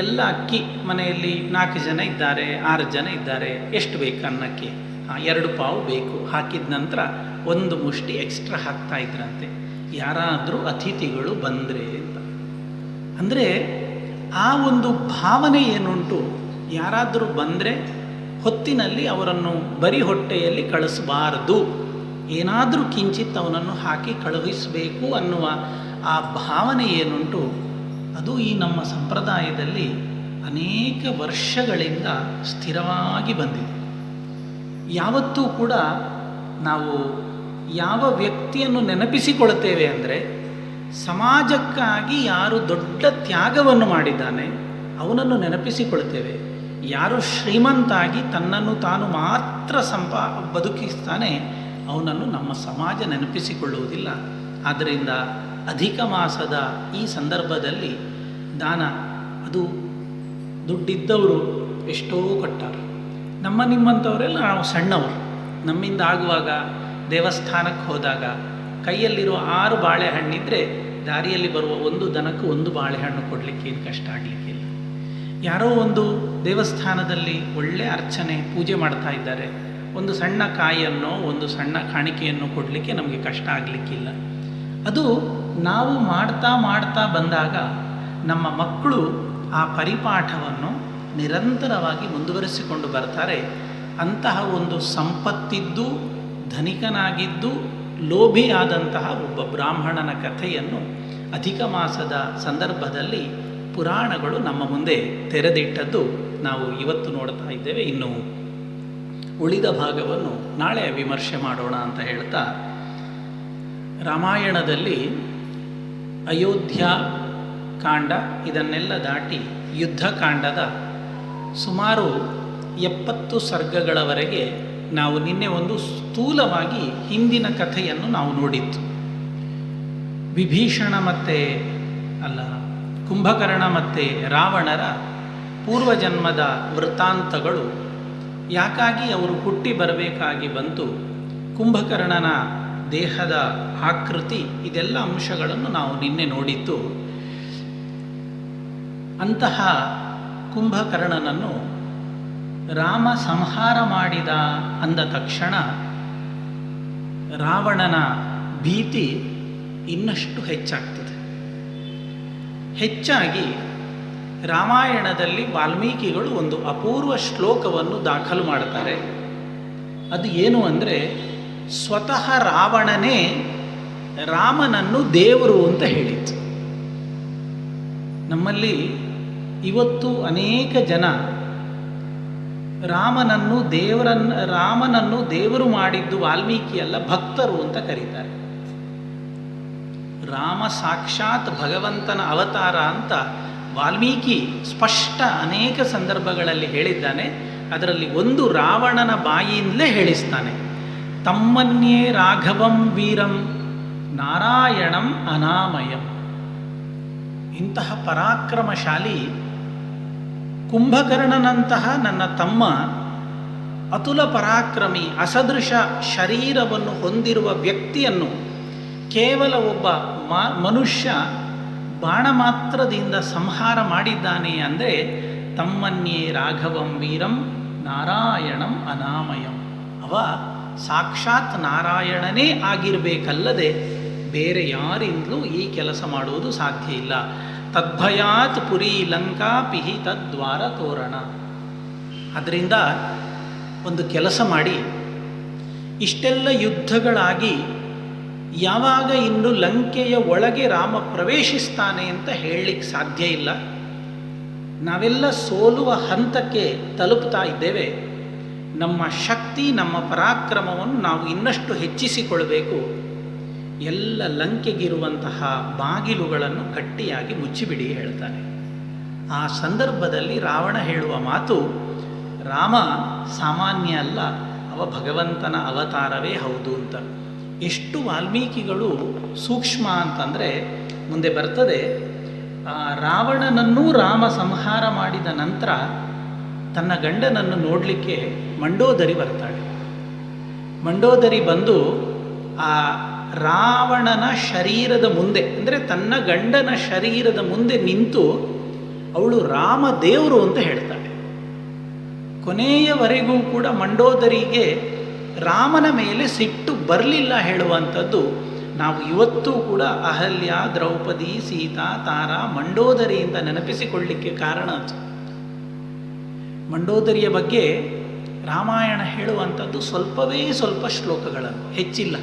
[SPEAKER 1] ಎಲ್ಲ ಅಕ್ಕಿ, ಮನೆಯಲ್ಲಿ 4 ಜನ ಇದ್ದಾರೆ, 6 ಜನ ಇದ್ದಾರೆ, ಎಷ್ಟು ಬೇಕು ಅನ್ನಕ್ಕೆ? 2 ಪಾವು ಬೇಕು. ಹಾಕಿದ ನಂತರ 1 ಮುಷ್ಟಿ ಎಕ್ಸ್ಟ್ರಾ ಹಾಕ್ತಾ ಇದ್ರಂತೆ, ಯಾರಾದರೂ ಅತಿಥಿಗಳು ಬಂದರೆ ಅಂತ. ಅಂದರೆ ಆ ಒಂದು ಭಾವನೆ ಏನುಂಟು, ಯಾರಾದರೂ ಬಂದರೆ ಹೊತ್ತಿನಲ್ಲಿ ಅವರನ್ನು ಬರೀ ಹೊಟ್ಟೆಯಲ್ಲಿ ಕಳಿಸಬಾರದು, ಏನಾದರೂ ಕಿಂಚಿತ್ ಅವನನ್ನು ಹಾಕಿ ಕಳುಹಿಸಬೇಕು ಅನ್ನುವ ಆ ಭಾವನೆ ಏನುಂಟು, ಅದು ಈ ನಮ್ಮ ಸಂಪ್ರದಾಯದಲ್ಲಿ ಅನೇಕ ವರ್ಷಗಳಿಂದ ಸ್ಥಿರವಾಗಿ ಬಂದಿದೆ. ಯಾವತ್ತೂ ಕೂಡ ನಾವು ಯಾವ ವ್ಯಕ್ತಿಯನ್ನು ನೆನಪಿಸಿಕೊಳ್ತೇವೆ ಅಂದರೆ, ಸಮಾಜಕ್ಕಾಗಿ ಯಾರು ದೊಡ್ಡ ತ್ಯಾಗವನ್ನು ಮಾಡಿದ್ದಾನೆ ಅವನನ್ನು ನೆನಪಿಸಿಕೊಳ್ತೇವೆ. ಯಾರು ಶ್ರೀಮಂತಾಗಿ ತನ್ನನ್ನು ತಾನು ಮಾತ್ರ ಬದುಕಿಸ್ತಾನೆ ಅವನನ್ನು ನಮ್ಮ ಸಮಾಜ ನೆನಪಿಸಿಕೊಳ್ಳುವುದಿಲ್ಲ. ಆದ್ದರಿಂದ ಅಧಿಕ ಮಾಸದ ಈ ಸಂದರ್ಭದಲ್ಲಿ ದಾನ, ಅದು ದುಡ್ಡಿದ್ದವರು ಎಷ್ಟೋ ಕೊಟ್ಟಾರೆ. ನಿಮ್ಮಂಥವರೆಲ್ಲ ನಾವು ಸಣ್ಣವರು. ನಮ್ಮಿಂದ ಆಗುವಾಗ ದೇವಸ್ಥಾನಕ್ಕೆ ಹೋದಾಗ ಕೈಯಲ್ಲಿರುವ 6 ಬಾಳೆಹಣ್ಣಿದ್ದರೆ ದಾರಿಯಲ್ಲಿ ಬರುವ 1 ದನಕ್ಕೆ 1 ಬಾಳೆಹಣ್ಣು ಕೊಡಲಿಕ್ಕೆ ಏನು ಕಷ್ಟ ಆಗಲಿಕ್ಕಿಲ್ಲ. ಯಾರೋ ಒಂದು ದೇವಸ್ಥಾನದಲ್ಲಿ ಒಳ್ಳೆ ಅರ್ಚನೆ ಪೂಜೆ ಮಾಡ್ತಾ ಇದ್ದಾರೆ, ಒಂದು ಸಣ್ಣ ಕಾಯಿಯನ್ನು, ಒಂದು ಸಣ್ಣ ಕಾಣಿಕೆಯನ್ನು ಕೊಡಲಿಕ್ಕೆ ನಮಗೆ ಕಷ್ಟ ಆಗಲಿಕ್ಕಿಲ್ಲ. ಅದು ನಾವು ಮಾಡ್ತಾ ಮಾಡ್ತಾ ಬಂದಾಗ ನಮ್ಮ ಮಕ್ಕಳು ಆ ಪರಿಪಾಠವನ್ನು ನಿರಂತರವಾಗಿ ಮುಂದುವರಿಸಿಕೊಂಡು ಬರ್ತಾರೆ. ಅಂತಹ ಒಂದು ಸಂಪತ್ತಿದ್ದು ಧನಿಕನಾಗಿದ್ದು ಲೋಭಿಯಾದಂತಹ ಒಬ್ಬ ಬ್ರಾಹ್ಮಣನ ಕಥೆಯನ್ನು ಅಧಿಕ ಮಾಸದ ಸಂದರ್ಭದಲ್ಲಿ ಪುರಾಣಗಳು ನಮ್ಮ ಮುಂದೆ ತೆರೆದಿಟ್ಟದ್ದು ನಾವು ಇವತ್ತು ನೋಡ್ತಾ ಇದ್ದೇವೆ. ಇನ್ನು ಉಳಿದ ಭಾಗವನ್ನು ನಾಳೆ ವಿಮರ್ಶೆ ಮಾಡೋಣ ಅಂತ ಹೇಳ್ತಾ, ರಾಮಾಯಣದಲ್ಲಿ ಅಯೋಧ್ಯ ಕಾಂಡ ಇದನ್ನೆಲ್ಲ ದಾಟಿ ಯುದ್ಧಕಾಂಡದ ಸುಮಾರು 70 ಸರ್ಗಗಳವರೆಗೆ ನಾವು ನಿನ್ನೆ ಒಂದು ಸ್ಥೂಲವಾಗಿ ಹಿಂದಿನ ಕಥೆಯನ್ನು ನಾವು ನೋಡಿತ್ತು. ವಿಭೀಷಣ ಕುಂಭಕರ್ಣ ಮತ್ತು ರಾವಣರ ಪೂರ್ವಜನ್ಮದ ವೃತ್ತಾಂತಗಳು, ಯಾಕಾಗಿ ಅವರು ಹುಟ್ಟಿ ಬರಬೇಕಾಗಿ ಬಂತು, ಕುಂಭಕರ್ಣನ ದೇಹದ ಆಕೃತಿ, ಇದೆಲ್ಲ ಅಂಶಗಳನ್ನು ನಾವು ನಿನ್ನೆ ನೋಡಿದ್ದು. ಅಂತಹ ಕುಂಭಕರ್ಣನನ್ನು ರಾಮ ಸಂಹಾರ ಮಾಡಿದ ಅಂದ ತಕ್ಷಣ ರಾವಣನ ಭೀತಿ ಇನ್ನಷ್ಟು ಹೆಚ್ಚಾಗ್ತದೆ. ಹೆಚ್ಚಾಗಿ ರಾಮಾಯಣದಲ್ಲಿ ವಾಲ್ಮೀಕಿಗಳು ಒಂದು ಅಪೂರ್ವ ಶ್ಲೋಕವನ್ನು ದಾಖಲು ಮಾಡ್ತಾರೆ. ಅದು ಏನು ಅಂದರೆ, ಸ್ವತಃ ರಾವಣನೇ ರಾಮನನ್ನು ದೇವರು ಅಂತ ಹೇಳಿತ್ತು. ನಮ್ಮಲ್ಲಿ ಇವತ್ತು ಅನೇಕ ಜನ ರಾಮನನ್ನು ದೇವರು ಮಾಡಿದ್ದು ವಾಲ್ಮೀಕಿಯಲ್ಲ, ಭಕ್ತರು ಅಂತ ಕರೀತಾರೆ. ರಾಮ ಸಾಕ್ಷಾತ್ ಭಗವಂತನ ಅವತಾರ ಅಂತ ವಾಲ್ಮೀಕಿ ಸ್ಪಷ್ಟ ಅನೇಕ ಸಂದರ್ಭಗಳಲ್ಲಿ ಹೇಳಿದ್ದಾನೆ. ಅದರಲ್ಲಿ ಒಂದು ರಾವಣನ ಬಾಯಿಯಿಂದಲೇ ಹೇಳಿಸ್ತಾನೆ, ತಮ್ಮನ್ಯೇ ರಾಘವಂ ವೀರಂ ನಾರಾಯಣಂ ಅನಾಮಯಂ. ಇಂತಹ ಪರಾಕ್ರಮಶಾಲಿ ಕುಂಭಕರ್ಣನಂತಹ ನನ್ನ ತಮ್ಮ ಅತುಲ ಪರಾಕ್ರಮಿ, ಅಸದೃಶ ಶರೀರವನ್ನು ಹೊಂದಿರುವ ವ್ಯಕ್ತಿಯನ್ನು ಕೇವಲ ಒಬ್ಬ ಮನುಷ್ಯ ಬಾಣ ಮಾತ್ರದಿಂದ ಸಂಹಾರ ಮಾಡಿದ್ದಾನೆ ಅಂದರೆ ತಮ್ಮನ್ಯೇ ರಾಘವಂ ವೀರಂ ನಾರಾಯಣಂ ಅನಾಮಯಂ. ಅವ ಸಾಕ್ಷಾತ್ ನಾರಾಯಣನೇ ಆಗಿರಬೇಕಲ್ಲದೆ ಬೇರೆ ಯಾರಿಂದಲೂ ಈ ಕೆಲಸ ಮಾಡುವುದು ಸಾಧ್ಯ ಇಲ್ಲ. ತದ್ಭಯಾತ್ ಪುರಿ ಲಂಕಾ ಪಿಹಿ ತದ್ವಾರ ತೋರಣ. ಅದರಿಂದ ಒಂದು ಕೆಲಸ ಮಾಡಿ, ಇಷ್ಟೆಲ್ಲ ಯುದ್ಧಗಳಾಗಿ ಯಾವಾಗ ಇನ್ನು ಲಂಕೆಯ ಒಳಗೆ ರಾಮ ಪ್ರವೇಶಿಸ್ತಾನೆ ಅಂತ ಹೇಳಲಿಕ್ಕೆ ಸಾಧ್ಯ ಇಲ್ಲ. ನಾವೆಲ್ಲ ಸೋಲುವ ಹಂತಕ್ಕೆ ತಲುಪ್ತಾ ಇದ್ದೇವೆ. ನಮ್ಮ ಶಕ್ತಿ, ನಮ್ಮ ಪರಾಕ್ರಮವನ್ನು ನಾವು ಇನ್ನಷ್ಟು ಹೆಚ್ಚಿಸಿಕೊಳ್ಬೇಕು. ಎಲ್ಲ ಲಂಕೆಗಿರುವಂತಹ ಬಾಗಿಲುಗಳನ್ನು ಗಟ್ಟಿಯಾಗಿ ಮುಚ್ಚಿಬಿಡಿ ಹೇಳ್ತಾನೆ. ಆ ಸಂದರ್ಭದಲ್ಲಿ ರಾವಣ ಹೇಳುವ ಮಾತು, ರಾಮ ಸಾಮಾನ್ಯ ಅಲ್ಲ, ಅವ ಭಗವಂತನ ಅವತಾರವೇ ಹೌದು ಅಂತ. ಎಷ್ಟು ವಾಲ್ಮೀಕಿಗಳು ಸೂಕ್ಷ್ಮ ಅಂತಂದರೆ ಮುಂದೆ ಬರ್ತದೆ. ರಾವಣನನ್ನೂ ರಾಮ ಸಂಹಾರ ಮಾಡಿದ ನಂತರ ತನ್ನ ಗಂಡನನ್ನು ನೋಡಲಿಕ್ಕೆ ಮಂಡೋದರಿ ಬರ್ತಾಳೆ. ಮಂಡೋದರಿ ಬಂದು ಆ ರಾವಣನ ಶರೀರದ ಮುಂದೆ, ಅಂದರೆ ತನ್ನ ಗಂಡನ ಶರೀರದ ಮುಂದೆ ನಿಂತು ಅವಳು ರಾಮ ದೇವರು ಅಂತ ಹೇಳ್ತಾಳೆ. ಕೊನೆಯವರೆಗೂ ಕೂಡ ಮಂಡೋದರಿಗೆ ರಾಮನ ಮೇಲೆ ಸಿಟ್ಟು ಬರಲಿಲ್ಲ ಹೇಳುವಂಥದ್ದು ನಾವು ಇವತ್ತೂ ಕೂಡ ಅಹಲ್ಯ, ದ್ರೌಪದಿ, ಸೀತಾ, ತಾರಾ, ಮಂಡೋದರಿಯಿಂದ ನೆನಪಿಸಿಕೊಳ್ಳಲಿಕ್ಕೆ ಕಾರಣ. ಮಂಡೋದರಿಯ ಬಗ್ಗೆ ರಾಮಾಯಣ ಹೇಳುವಂಥದ್ದು ಸ್ವಲ್ಪವೇ ಸ್ವಲ್ಪ ಶ್ಲೋಕಗಳನ್ನು, ಹೆಚ್ಚಿಲ್ಲ.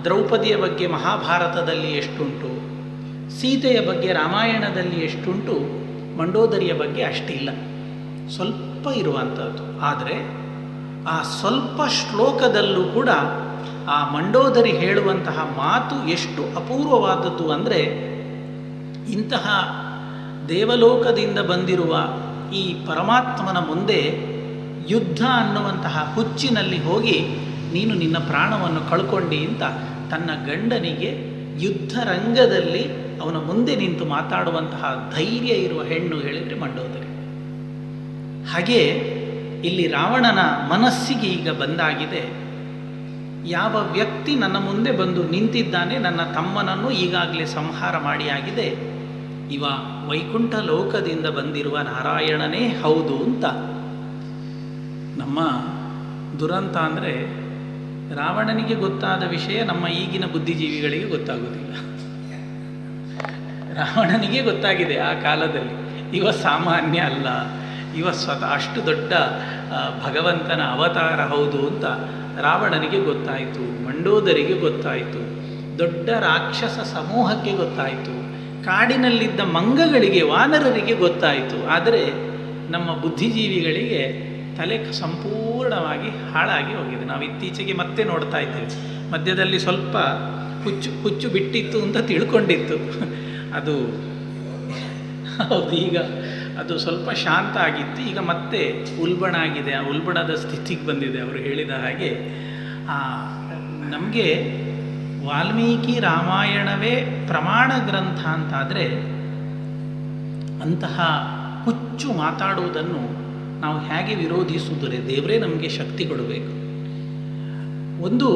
[SPEAKER 1] ದ್ರೌಪದಿಯ ಬಗ್ಗೆ ಮಹಾಭಾರತದಲ್ಲಿ ಎಷ್ಟುಂಟು, ಸೀತೆಯ ಬಗ್ಗೆ ರಾಮಾಯಣದಲ್ಲಿ ಎಷ್ಟುಂಟು, ಮಂಡೋದರಿಯ ಬಗ್ಗೆ ಅಷ್ಟಿಲ್ಲ, ಸ್ವಲ್ಪ ಇರುವಂಥದ್ದು. ಆದರೆ ಆ ಸ್ವಲ್ಪ ಶ್ಲೋಕದಲ್ಲೂ ಕೂಡ ಆ ಮಂಡೋದರಿ ಹೇಳುವಂತಹ ಮಾತು ಎಷ್ಟು ಅಪೂರ್ವವಾದದ್ದು ಅಂದರೆ, ಇಂತಹ ದೇವಲೋಕದಿಂದ ಬಂದಿರುವ ಈ ಪರಮಾತ್ಮನ ಮುಂದೆ ಯುದ್ಧ ಅನ್ನುವಂತಹ ಹುಚ್ಚಿನಲ್ಲಿ ಹೋಗಿ ನೀನು ನಿನ್ನ ಪ್ರಾಣವನ್ನು ಕಳ್ಕೊಂಡಿ ಅಂತ ತನ್ನ ಗಂಡನಿಗೆ ಯುದ್ಧ ರಂಗದಲ್ಲಿ ಅವನ ಮುಂದೆ ನಿಂತು ಮಾತಾಡುವಂತಹ ಧೈರ್ಯ ಇರುವ ಹೆಣ್ಣು ಹೇಳಿದರೆ ಮಂಡೋದರಿ. ಹಾಗೆ ಇಲ್ಲಿ ರಾವಣನ ಮನಸ್ಸಿಗೆ ಈಗ ಬಂದಾಗಿದೆ, ಯಾವ ವ್ಯಕ್ತಿ ನನ್ನ ಮುಂದೆ ಬಂದು ನಿಂತಿದ್ದಾನೆ, ನನ್ನ ತಮ್ಮನನ್ನು ಈಗಾಗಲೇ ಸಂಹಾರ ಮಾಡಿಯಾಗಿದೆ, ಇವ ವೈಕುಂಠ ಲೋಕದಿಂದ ಬಂದಿರುವ ನಾರಾಯಣನೇ ಹೌದು ಅಂತ. ನಮ್ಮ ದುರಂತ ಅಂದರೆ ರಾವಣನಿಗೆ ಗೊತ್ತಾದ ವಿಷಯ ನಮ್ಮ ಈಗಿನ ಬುದ್ಧಿಜೀವಿಗಳಿಗೆ ಗೊತ್ತಾಗೋದಿಲ್ಲ. ರಾವಣನಿಗೆ ಗೊತ್ತಾಗಿದೆ ಆ ಕಾಲದಲ್ಲಿ ಇವ ಸಾಮಾನ್ಯ ಅಲ್ಲ, ಇವ ಸ್ವತಃ ಅಷ್ಟು ದೊಡ್ಡ ಭಗವಂತನ ಅವತಾರ ಹೌದು ಅಂತ ರಾವಣನಿಗೆ ಗೊತ್ತಾಯಿತು, ಮಂಡೋದರಿಗೆ ಗೊತ್ತಾಯಿತು, ದೊಡ್ಡ ರಾಕ್ಷಸ ಸಮೂಹಕ್ಕೆ ಗೊತ್ತಾಯಿತು, ಕಾಡಿನಲ್ಲಿದ್ದ ಮಂಗಗಳಿಗೆ, ವಾನರರಿಗೆ ಗೊತ್ತಾಯಿತು. ಆದರೆ ನಮ್ಮ ಬುದ್ಧಿಜೀವಿಗಳಿಗೆ ತಲೆ ಸಂಪೂರ್ಣವಾಗಿ ಹಾಳಾಗಿ ಹೋಗಿದೆ. ನಾವು ಇತ್ತೀಚೆಗೆ ಮತ್ತೆ ನೋಡ್ತಾ ಇದ್ದೇವೆ, ಮಧ್ಯದಲ್ಲಿ ಸ್ವಲ್ಪ ಹುಚ್ಚು ಬಿಟ್ಟಿತ್ತು ಅಂತ ತಿಳ್ಕೊಂಡಿತ್ತು, ಅದು ಹೌದು, ಈಗ ಅದು ಸ್ವಲ್ಪ ಶಾಂತ ಆಗಿತ್ತು, ಈಗ ಮತ್ತೆ ಉಲ್ಬಣ ಆಗಿದೆ, ಆ ಉಲ್ಬಣದ ಸ್ಥಿತಿಗೆ ಬಂದಿದೆ. ಅವರು ಹೇಳಿದ ಹಾಗೆ ನಮಗೆ ವಾಲ್ಮೀಕಿ ರಾಮಾಯಣವೇ ಪ್ರಮಾಣ ಗ್ರಂಥ ಅಂತಾದರೆ ಅಂತಹ ಹುಚ್ಚು ಮಾತಾಡುವುದನ್ನು ನಾವು ಹೇಗೆ ವಿರೋಧಿಸುವುದರೆ? ದೇವರೇ ನಮಗೆ ಶಕ್ತಿ ಕೊಡಬೇಕು. ಒಂದು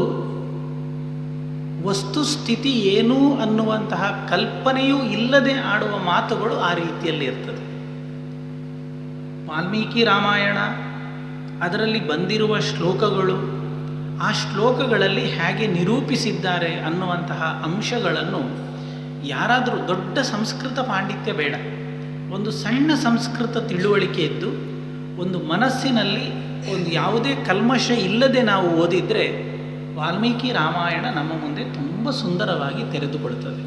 [SPEAKER 1] ವಸ್ತುಸ್ಥಿತಿ ಏನು ಅನ್ನುವಂತಹ ಕಲ್ಪನೆಯೂ ಇಲ್ಲದೆ ಆಡುವ ಮಾತುಗಳು ಆ ರೀತಿಯಲ್ಲಿ ಇರ್ತದೆ. ವಾಲ್ಮೀಕಿ ರಾಮಾಯಣ, ಅದರಲ್ಲಿ ಬಂದಿರುವ ಶ್ಲೋಕಗಳು, ಆ ಶ್ಲೋಕಗಳಲ್ಲಿ ಹೇಗೆ ನಿರೂಪಿಸಿದ್ದಾರೆ ಅನ್ನುವಂತಹ ಅಂಶಗಳನ್ನು ಯಾರಾದರೂ ದೊಡ್ಡ ಸಂಸ್ಕೃತ ಪಾಂಡಿತ್ಯ ಬೇಡ, ಒಂದು ಸಣ್ಣ ಸಂಸ್ಕೃತ ತಿಳುವಳಿಕೆ ಇದ್ದು ಒಂದು ಮನಸ್ಸಿನಲ್ಲಿ ಒಂದು ಯಾವುದೇ ಕಲ್ಮಶ ಇಲ್ಲದೆ ನಾವು ಓದಿದರೆ ವಾಲ್ಮೀಕಿ ರಾಮಾಯಣ ನಮ್ಮ ಮುಂದೆ ತುಂಬ ಸುಂದರವಾಗಿ ತೆರೆದುಕೊಳ್ತದೆ.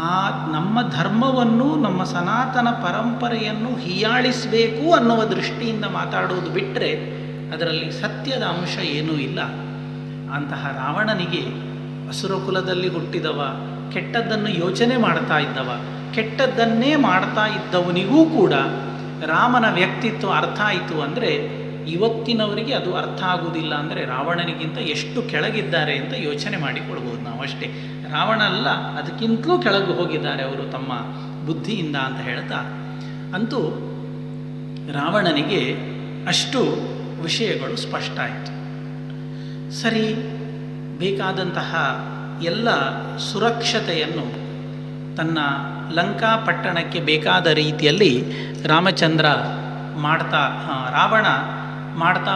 [SPEAKER 1] ಆ ನಮ್ಮ ಧರ್ಮವನ್ನು, ನಮ್ಮ ಸನಾತನ ಪರಂಪರೆಯನ್ನು ಹೀಯಾಳಿಸಬೇಕು ಅನ್ನುವ ದೃಷ್ಟಿಯಿಂದ ಮಾತಾಡುವುದು ಬಿಟ್ಟರೆ ಅದರಲ್ಲಿ ಸತ್ಯದ ಅಂಶ ಏನೂ ಇಲ್ಲ. ಅಂತಹ ರಾವಣನಿಗೆ ಅಸುರ ಕುಲದಲ್ಲಿ ಹುಟ್ಟಿದವ, ಕೆಟ್ಟದ್ದನ್ನು ಯೋಚನೆ ಮಾಡ್ತಾ ಇದ್ದವ, ಕೆಟ್ಟದ್ದನ್ನೇ ಮಾಡ್ತಾ ಇದ್ದವನಿಗೂ ಕೂಡ ರಾಮನ ವ್ಯಕ್ತಿತ್ವ ಅರ್ಥ ಆಯಿತು ಅಂದರೆ ಇವತ್ತಿನವರಿಗೆ ಅದು ಅರ್ಥ ಆಗುವುದಿಲ್ಲ. ಅಂದರೆ ರಾವಣನಿಗಿಂತ ಎಷ್ಟು ಕೆಳಗಿದ್ದಾರೆ ಅಂತ ಯೋಚನೆ ಮಾಡಿಕೊಳ್ಬೋದು ನಾವು ಅಷ್ಟೇ. ರಾವಣ ಅಲ್ಲ, ಅದಕ್ಕಿಂತಲೂ ಕೆಳಗೆ ಹೋಗಿದ್ದಾರೆ ಅವರು ತಮ್ಮ ಬುದ್ಧಿಯಿಂದ ಅಂತ ಹೇಳ್ತಾ, ಅಂತೂ ರಾವಣನಿಗೆ ಅಷ್ಟು ವಿಷಯಗಳು ಸ್ಪಷ್ಟ ಆಯಿತು. ಸರಿ, ಬೇಕಾದಂತಹ ಎಲ್ಲ ಸುರಕ್ಷತೆಯನ್ನು ತನ್ನ ಲಂಕಾ ಪಟ್ಟಣಕ್ಕೆ ಬೇಕಾದ ರೀತಿಯಲ್ಲಿ ರಾವಣ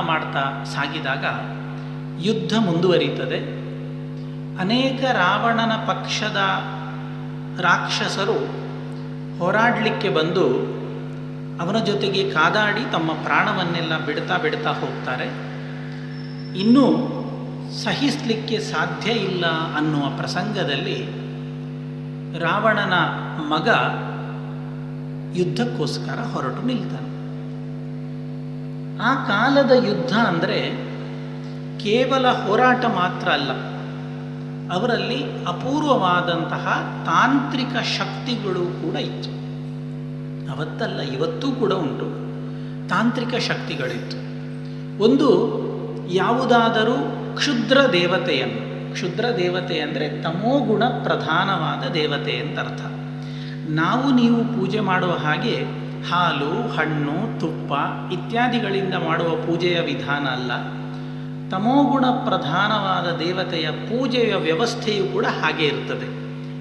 [SPEAKER 1] ಮಾಡ್ತಾ ಸಾಗಿದಾಗ ಯುದ್ಧ ಮುಂದುವರಿಯುತ್ತದೆ. ಅನೇಕ ರಾವಣನ ಪಕ್ಷದ ರಾಕ್ಷಸರು ಹೋರಾಡಲಿಕ್ಕೆ ಬಂದು ಅವನ ಜೊತೆಗೆ ಕಾದಾಡಿ ತಮ್ಮ ಪ್ರಾಣವನ್ನೆಲ್ಲ ಬಿಡ್ತಾ ಹೋಗ್ತಾರೆ. ಇನ್ನೂ ಸಹಿಸಲಿಕ್ಕೆ ಸಾಧ್ಯ ಇಲ್ಲ ಅನ್ನುವ ಪ್ರಸಂಗದಲ್ಲಿ ರಾವಣನ ಮಗ ಯುದ್ಧಕ್ಕೋಸ್ಕರ ಹೊರಟು ನಿಲ್ತಾನೆ. ಆ ಕಾಲದ ಯುದ್ಧ ಅಂದರೆ ಕೇವಲ ಹೋರಾಟ ಮಾತ್ರ ಅಲ್ಲ, ಅವರಲ್ಲಿ ಅಪೂರ್ವವಾದಂತಹ ತಾಂತ್ರಿಕ ಶಕ್ತಿಗಳು ಕೂಡ ಇತ್ತು. ಅವತ್ತಲ್ಲ, ಇವತ್ತೂ ಕೂಡ ಉಂಟು. ತಾಂತ್ರಿಕ ಶಕ್ತಿಗಳಿತ್ತು. ಒಂದು ಯಾವುದಾದರೂ ಕ್ಷುದ್ರ ದೇವತೆ ಅಂದರೆ ತಮೋಗುಣ ಪ್ರಧಾನವಾದ ದೇವತೆ ಅಂತ ಅರ್ಥ. ನಾವು ನೀವು ಪೂಜೆ ಮಾಡುವ ಹಾಗೆ ಹಾಲು, ಹಣ್ಣು, ತುಪ್ಪ ಇತ್ಯಾದಿಗಳಿಂದ ಮಾಡುವ ಪೂಜೆಯ ವಿಧಾನ ಅಲ್ಲ. ತಮೋಗುಣ ಪ್ರಧಾನವಾದ ದೇವತೆಯ ಪೂಜೆಯ ವ್ಯವಸ್ಥೆಯು ಕೂಡ ಹಾಗೆ ಇರ್ತದೆ.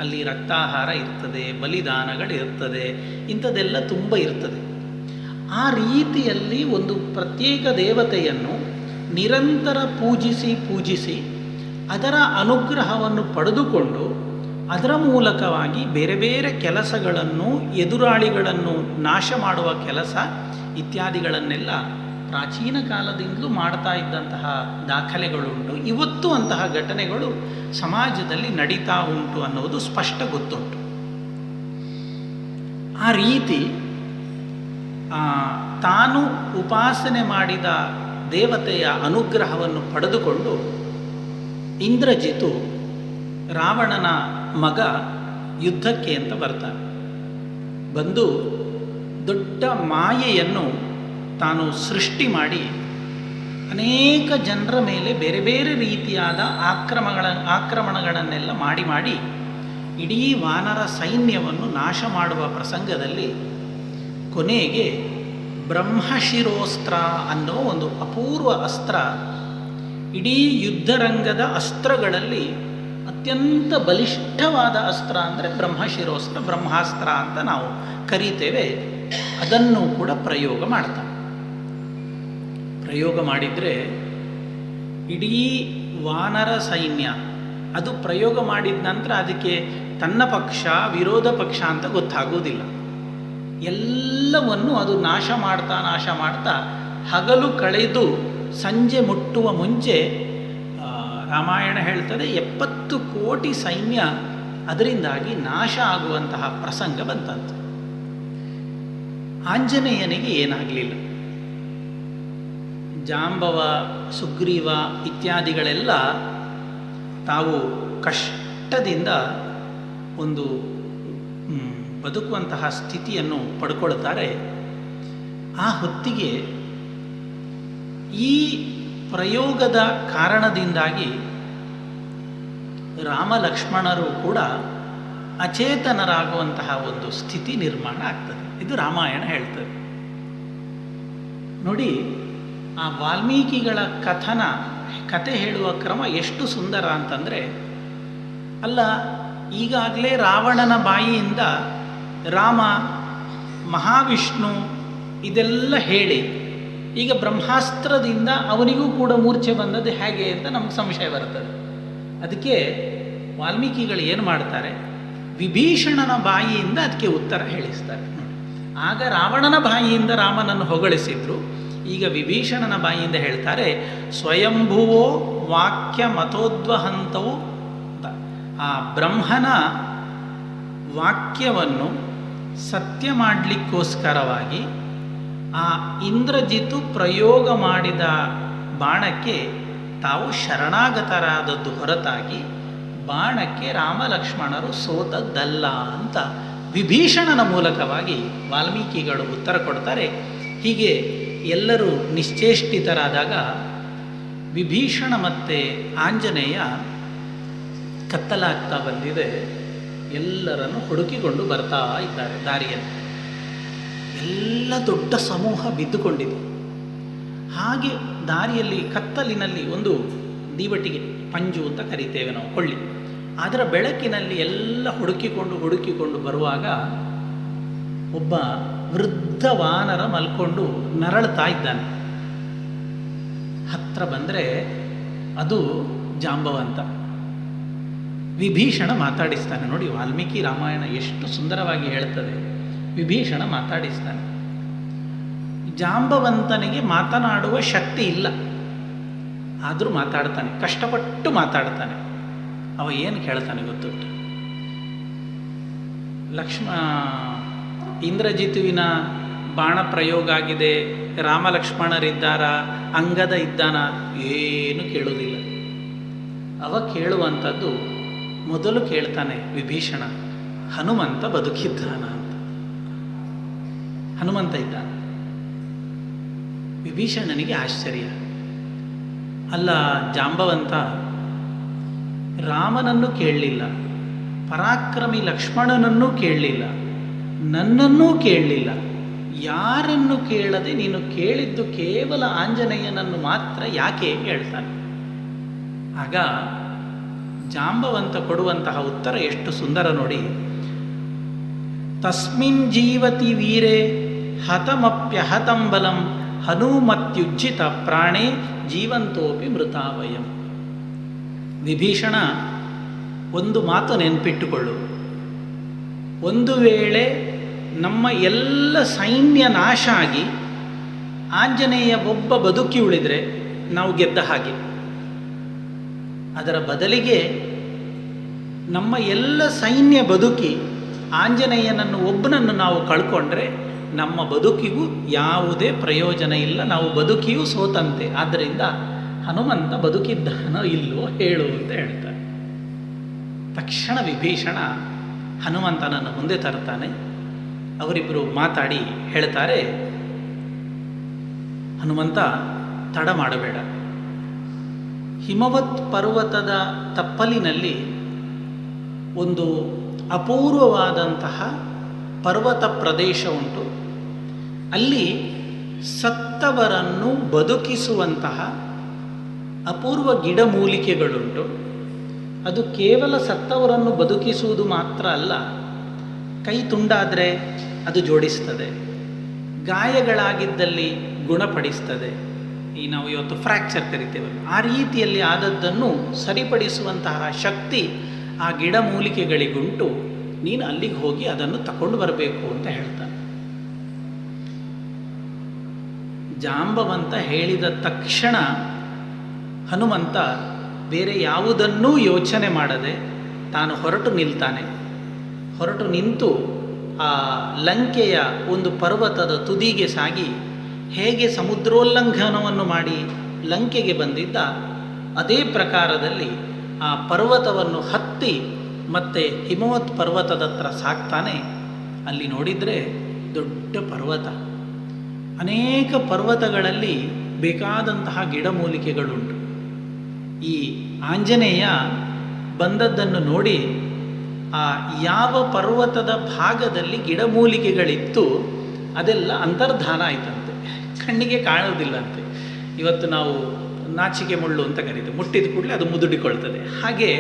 [SPEAKER 1] ಅಲ್ಲಿ ರಕ್ತಾಹಾರ ಇರ್ತದೆ, ಬಲಿದಾನಗಳಿರ್ತದೆ, ಇಂಥದ್ದೆಲ್ಲ ತುಂಬ ಇರ್ತದೆ. ಆ ರೀತಿಯಲ್ಲಿ ಒಂದು ಪ್ರತ್ಯೇಕ ದೇವತೆಯನ್ನು ನಿರಂತರ ಪೂಜಿಸಿ ಅದರ ಅನುಗ್ರಹವನ್ನು ಪಡೆದುಕೊಂಡು ಅದರ ಮೂಲಕವಾಗಿ ಬೇರೆ ಬೇರೆ ಕೆಲಸಗಳನ್ನು, ಎದುರಾಳಿಗಳನ್ನು ನಾಶ ಮಾಡುವ ಕೆಲಸ ಇತ್ಯಾದಿಗಳನ್ನೆಲ್ಲ ಪ್ರಾಚೀನ ಕಾಲದಿಂದಲೂ ಮಾಡ್ತಾ ಇದ್ದಂತಹ ದಾಖಲೆಗಳುಂಟು. ಇವತ್ತು ಅಂತಹ ಘಟನೆಗಳು ಸಮಾಜದಲ್ಲಿ ನಡೀತಾ ಉಂಟು ಅನ್ನೋದು ಸ್ಪಷ್ಟ ಗೊತ್ತುಂಟು. ಆ ರೀತಿ ತಾನು ಉಪಾಸನೆ ಮಾಡಿದ ದೇವತೆಯ ಅನುಗ್ರಹವನ್ನು ಪಡೆದುಕೊಂಡು ಇಂದ್ರಜಿತು ರಾವಣನ ಮಗ ಯುದ್ಧಕ್ಕೆ ಅಂತ ಬರ್ತಾನೆ. ಬಂದು ದೊಡ್ಡ ಮಾಯೆಯನ್ನು ತಾನು ಸೃಷ್ಟಿ ಮಾಡಿ ಅನೇಕ ಜನರ ಮೇಲೆ ಬೇರೆ ಬೇರೆ ರೀತಿಯಾದ ಆಕ್ರಮಣಗಳನ್ನೆಲ್ಲ ಮಾಡಿ ಇಡೀ ವಾನರ ಸೈನ್ಯವನ್ನು ನಾಶ ಮಾಡುವ ಪ್ರಸಂಗದಲ್ಲಿ ಕೊನೆಗೆ ಬ್ರಹ್ಮಶಿರೋಸ್ತ್ರ ಅನ್ನೋ ಒಂದು ಅಪೂರ್ವ ಅಸ್ತ್ರ, ಇಡೀ ಯುದ್ಧರಂಗದ ಅಸ್ತ್ರಗಳಲ್ಲಿ ಅತ್ಯಂತ ಬಲಿಷ್ಠವಾದ ಅಸ್ತ್ರ ಅಂದರೆ ಬ್ರಹ್ಮಶಿರೋಸ್ತ್ರ, ಬ್ರಹ್ಮಾಸ್ತ್ರ ಅಂತ ನಾವು ಕರೀತೇವೆ. ಅದನ್ನು ಕೂಡ ಪ್ರಯೋಗ ಮಾಡ್ತಾನೆ. ಪ್ರಯೋಗ ಮಾಡಿದರೆ ಇಡೀ ವಾನರ ಸೈನ್ಯ ಅದು ಪ್ರಯೋಗ ಮಾಡಿದ ನಂತರ ಅದಕ್ಕೆ ತನ್ನ ಪಕ್ಷ ವಿರೋಧ ಪಕ್ಷ ಅಂತ ಗೊತ್ತಾಗುವುದಿಲ್ಲ. ಎಲ್ಲವನ್ನು ಅದು ನಾಶ ಮಾಡ್ತಾ ಹಗಲು ಕಳೆದು ಸಂಜೆ ಮುಟ್ಟುವ ಮುಂಚೆ ರಾಮಾಯಣ ಹೇಳ್ತದೆ 70 ಕೋಟಿ ಸೈನ್ಯ ಅದರಿಂದಾಗಿ ನಾಶ ಆಗುವಂತಹ ಪ್ರಸಂಗ ಬಂತಂತೆ. ಆಂಜನೇಯನಿಗೆ ಏನಾಗಲಿಲ್ಲ. ಜಾಂಬವ, ಸುಗ್ರೀವ ಇತ್ಯಾದಿಗಳೆಲ್ಲ ತಾವು ಕಷ್ಟದಿಂದ ಒಂದು ಬದುಕುವಂತಹ ಸ್ಥಿತಿಯನ್ನು ಪಡ್ಕೊಳ್ತಾರೆ. ಆ ಹೊತ್ತಿಗೆ ಈ ಪ್ರಯೋಗದ ಕಾರಣದಿಂದಾಗಿ ರಾಮ ಲಕ್ಷ್ಮಣರು ಕೂಡ ಅಚೇತನರಾಗುವಂತಹ ಒಂದು ಸ್ಥಿತಿ ನಿರ್ಮಾಣ ಆಗ್ತದೆ. ಇದು ರಾಮಾಯಣ ಹೇಳ್ತದೆ. ನೋಡಿ, ಆ ವಾಲ್ಮೀಕಿಗಳ ಕಥೆ ಹೇಳುವ ಕ್ರಮ ಎಷ್ಟು ಸುಂದರ ಅಂತಂದರೆ, ಅಲ್ಲ ಈಗಾಗಲೇ ರಾವಣನ ಬಾಯಿಯಿಂದ ರಾಮ, ಮಹಾವಿಷ್ಣು ಇದೆಲ್ಲ ಹೇಳಿ ಈಗ ಬ್ರಹ್ಮಾಸ್ತ್ರದಿಂದ ಅವನಿಗೂ ಕೂಡ ಮೂರ್ಛೆ ಬಂದದ್ದು ಹೇಗೆ ಅಂತ ನಮಗೆ ಸಂಶಯ ಬರ್ತದೆ. ಅದಕ್ಕೆ ವಾಲ್ಮೀಕಿಗಳು ಏನು ಮಾಡ್ತಾರೆ, ವಿಭೀಷಣನ ಬಾಯಿಯಿಂದ ಅದಕ್ಕೆ ಉತ್ತರ ಹೇಳಿಸ್ತಾರೆ. ಆಗ ರಾವಣನ ಬಾಯಿಯಿಂದ ರಾಮನನ್ನು ಹೊಗಳಿಸಿದ್ರು, ಈಗ ವಿಭೀಷಣನ ಬಾಯಿಯಿಂದ ಹೇಳ್ತಾರೆ, ಸ್ವಯಂಭುವೋ ವಾಕ್ಯ ಮತೋದ್ವಹಂತವು ಅಂತ. ಆ ಬ್ರಹ್ಮನ ವಾಕ್ಯವನ್ನು ಸತ್ಯ ಮಾಡಲಿಕ್ಕೋಸ್ಕರವಾಗಿ ಆ ಇಂದ್ರಜಿತು ಪ್ರಯೋಗ ಮಾಡಿದ ಬಾಣಕ್ಕೆ ತಾವು ಶರಣಾಗತರಾದದ್ದು ಹೊರತಾಗಿ ಬಾಣಕ್ಕೆ ರಾಮ ಲಕ್ಷ್ಮಣರು ಸೋತದ್ದಲ್ಲ ಅಂತ ವಿಭೀಷಣನ ಮೂಲಕವಾಗಿ ವಾಲ್ಮೀಕಿಗಳು ಉತ್ತರ ಕೊಡ್ತಾರೆ. ಹೀಗೆ ಎಲ್ಲರೂ ನಿಶ್ಚೇಷ್ಟಿತರಾದಾಗ ವಿಭೀಷಣ ಮತ್ತು ಆಂಜನೇಯ ಕತ್ತಲಾಗ್ತಾ ಬಂದಿದೆ. ಎಲ್ಲರನ್ನು ಹುಡುಕಿಕೊಂಡು ಬರ್ತಾ ಇದ್ದಾರೆ. ದಾರಿಯಲ್ಲಿ ಎಲ್ಲ ದೊಡ್ಡ ಸಮೂಹ ಬಿದ್ದುಕೊಂಡಿದೆ. ಹಾಗೆ ದಾರಿಯಲ್ಲಿ ಕತ್ತಲಿನಲ್ಲಿ ಒಂದು ದೀವಟಿಗೆ, ಪಂಜು ಅಂತ ಕರಿತೇವೆ ನಾವು, ಕೊಳ್ಳಿ, ಅದರ ಬೆಳಕಿನಲ್ಲಿ ಎಲ್ಲ ಹುಡುಕಿಕೊಂಡು ಬರುವಾಗ ಒಬ್ಬ ವೃದ್ಧ ವಾನರ ಮಲ್ಕೊಂಡು ನರಳ್ತಾ ಇದ್ದಾನೆ. ಹತ್ರ ಬಂದರೆ ಅದು ಜಾಂಬವಂತ. ವಿಭೀಷಣ ಮಾತಾಡಿಸ್ತಾನೆ. ನೋಡಿ, ವಾಲ್ಮೀಕಿ ರಾಮಾಯಣ ಎಷ್ಟು ಸುಂದರವಾಗಿ ಹೇಳ್ತದೆ. ವಿಭೀಷಣ ಮಾತಾಡಿಸ್ತಾನೆ. ಜಾಂಬವಂತನಿಗೆ ಮಾತನಾಡುವ ಶಕ್ತಿ ಇಲ್ಲ, ಆದರೂ ಮಾತಾಡ್ತಾನೆ, ಕಷ್ಟಪಟ್ಟು ಮಾತಾಡ್ತಾನೆ. ಅವ ಏನು ಕೇಳ್ತಾನೆ ಗೊತ್ತುಂಟು? ಇಂದ್ರಜಿತುವಿನ ಬಾಣ ಪ್ರಯೋಗ ಆಗಿದೆ, ರಾಮ ಲಕ್ಷ್ಮಣರಿದ್ದಾರ, ಅಂಗದ ಇದ್ದಾನ, ಏನು ಕೇಳುವುದಿಲ್ಲ. ಅವ ಕೇಳುವಂಥದ್ದು ಮೊದಲು ಕೇಳ್ತಾನೆ ವಿಭೀಷಣ, ಹನುಮಂತ ಬದುಕಿದ್ದಾನ ಅಂತ. ಹನುಮಂತ ಇದ್ದಾನ. ವಿಭೀಷಣನಿಗೆ ಆಶ್ಚರ್ಯ. ಅಲ್ಲ, ಜಾಂಬವಂತ ರಾಮನನ್ನು ಕೇಳಲಿಲ್ಲ, ಪರಾಕ್ರಮಿ ಲಕ್ಷ್ಮಣನನ್ನೂ ಕೇಳಲಿಲ್ಲ, ನನ್ನನ್ನೂ ಕೇಳಲಿಲ್ಲ, ಯಾರನ್ನು ಕೇಳದೆ ನೀನು ಕೇಳಿದ್ದು ಕೇವಲ ಆಂಜನೇಯನನ್ನು ಮಾತ್ರ ಯಾಕೆ ಹೇಳ್ತಾನೆ? ಆಗ ಜಾಂಬವಂತ ಕೊಡುವಂತಹ ಉತ್ತರ ಎಷ್ಟು ಸುಂದರ ನೋಡಿ. ತಸ್ಮಿನ್ ಜೀವತಿ ವೀರೇ ಹತಮಪ್ಯಹತಂ ಬಲಂ ಹನುಮತ್ಯುಜ್ಜಿತ ಪ್ರಾಣೇ ಜೀವಂತೋಪಿ ಮೃತಾವಯಂ. ವಿಭೀಷಣ, ಒಂದು ಮಾತು ನೆನಪಿಟ್ಟುಕೊಳ್ಳು. ಒಂದು ವೇಳೆ ನಮ್ಮ ಎಲ್ಲ ಸೈನ್ಯ ನಾಶ ಆಗಿ ಆಂಜನೇಯ ಒಬ್ಬ ಬದುಕಿ ಉಳಿದರೆ ನಾವು ಗೆದ್ದ ಹಾಗೆ. ಅದರ ಬದಲಿಗೆ ನಮ್ಮ ಎಲ್ಲ ಸೈನ್ಯ ಬದುಕಿ ಆಂಜನೇಯನನ್ನು ಒಬ್ಬನನ್ನು ನಾವು ಕಳ್ಕೊಂಡ್ರೆ ನಮ್ಮ ಬದುಕಿಗೂ ಯಾವುದೇ ಪ್ರಯೋಜನ ಇಲ್ಲ, ನಾವು ಬದುಕಿಯೂ ಸೋತಂತೆ. ಆದ್ದರಿಂದ ಹನುಮಂತ ಬದುಕಿದ್ದಾನೋ ಇಲ್ಲವೋ ಹೇಳು ಅಂತ ಹೇಳ್ತಾರೆ. ತಕ್ಷಣ ವಿಭೀಷಣ ಹನುಮಂತನನ್ನು ಮುಂದೆ ತರ್ತಾನೆ. ಅವರಿಬ್ಬರು ಮಾತಾಡಿ ಹೇಳ್ತಾರೆ, ಹನುಮಂತ, ತಡ ಮಾಡಬೇಡ. ಹಿಮವತ್ ಪರ್ವತದ ತಪ್ಪಲಿನಲ್ಲಿ ಒಂದು ಅಪೂರ್ವವಾದಂತಹ ಪರ್ವತ ಪ್ರದೇಶ ಉಂಟು. ಅಲ್ಲಿ ಸತ್ತವರನ್ನು ಬದುಕಿಸುವಂತಹ ಅಪೂರ್ವ ಗಿಡಮೂಲಿಕೆಗಳುಂಟು. ಅದು ಕೇವಲ ಸತ್ತವರನ್ನು ಬದುಕಿಸುವುದು ಮಾತ್ರ ಅಲ್ಲ, ಕೈ ತುಂಡಾದರೆ ಅದು ಜೋಡಿಸ್ತದೆ, ಗಾಯಗಳಾಗಿದ್ದಲ್ಲಿ ಗುಣಪಡಿಸ್ತದೆ. ನಾವು ಇವತ್ತು ಫ್ರ್ಯಾಕ್ಚರ್ ಕರಿತೇವಲ್ಲ, ಆ ರೀತಿಯಲ್ಲಿ ಆದದ್ದನ್ನು ಸರಿಪಡಿಸುವಂತಹ ಶಕ್ತಿ ಆ ಗಿಡಮೂಲಿಕೆಗಳಿಗುಂಟು. ನೀನು ಅಲ್ಲಿಗೆ ಹೋಗಿ ಅದನ್ನು ತಗೊಂಡು ಬರಬೇಕು ಅಂತ ಹೇಳ್ತಾನೆ. ಜಾಂಬವಂತ ಹೇಳಿದ ತಕ್ಷಣ ಹನುಮಂತ ಬೇರೆ ಯಾವುದನ್ನೂ ಯೋಚನೆ ಮಾಡದೆ ತಾನು ಹೊರಟು ನಿಲ್ತಾನೆ. ಹೊರಟು ನಿಂತು ಆ ಲಂಕೆಯ ಒಂದು ಪರ್ವತದ ತುದಿಗೆ ಸಾಗಿ ಹೇಗೆ ಸಮುದ್ರೋಲ್ಲಂಘನವನ್ನು ಮಾಡಿ ಲಂಕೆಗೆ ಬಂದಿದ್ದ ಅದೇ ಪ್ರಕಾರದಲ್ಲಿ ಆ ಪರ್ವತವನ್ನು ಹತ್ತಿ ಮತ್ತೆ ಹಿಮವತ್ ಪರ್ವತದ ಹತ್ರ ಸಾಕ್ತಾನೆ. ಅಲ್ಲಿ ನೋಡಿದರೆ ದೊಡ್ಡ ಪರ್ವತ, ಅನೇಕ ಪರ್ವತಗಳಲ್ಲಿ ಬೇಕಾದಂತಹ ಗಿಡಮೂಲಿಕೆಗಳುಂಟು. ಈ ಆಂಜನೇಯ ಬಂದದ್ದನ್ನು ನೋಡಿ ಆ ಯಾವ ಪರ್ವತದ ಭಾಗದಲ್ಲಿ ಗಿಡಮೂಲಿಕೆಗಳಿತ್ತು ಅದೆಲ್ಲ ಅಂತರ್ಧಾನ ಆಯ್ತಂತೆ, ಕಣ್ಣಿಗೆ ಕಾಣೋದಿಲ್ಲಂತೆ. ಇವತ್ತು ನಾವು ನಾಚಿಕೆ ಮುಳ್ಳು ಅಂತ ಕರೀತೇವೆ, ಮುಟ್ಟಿದ ಕೂಡಲೇ ಅದು ಮುದುಡಿಕೊಳ್ತದೆ. ಹಾಗೆ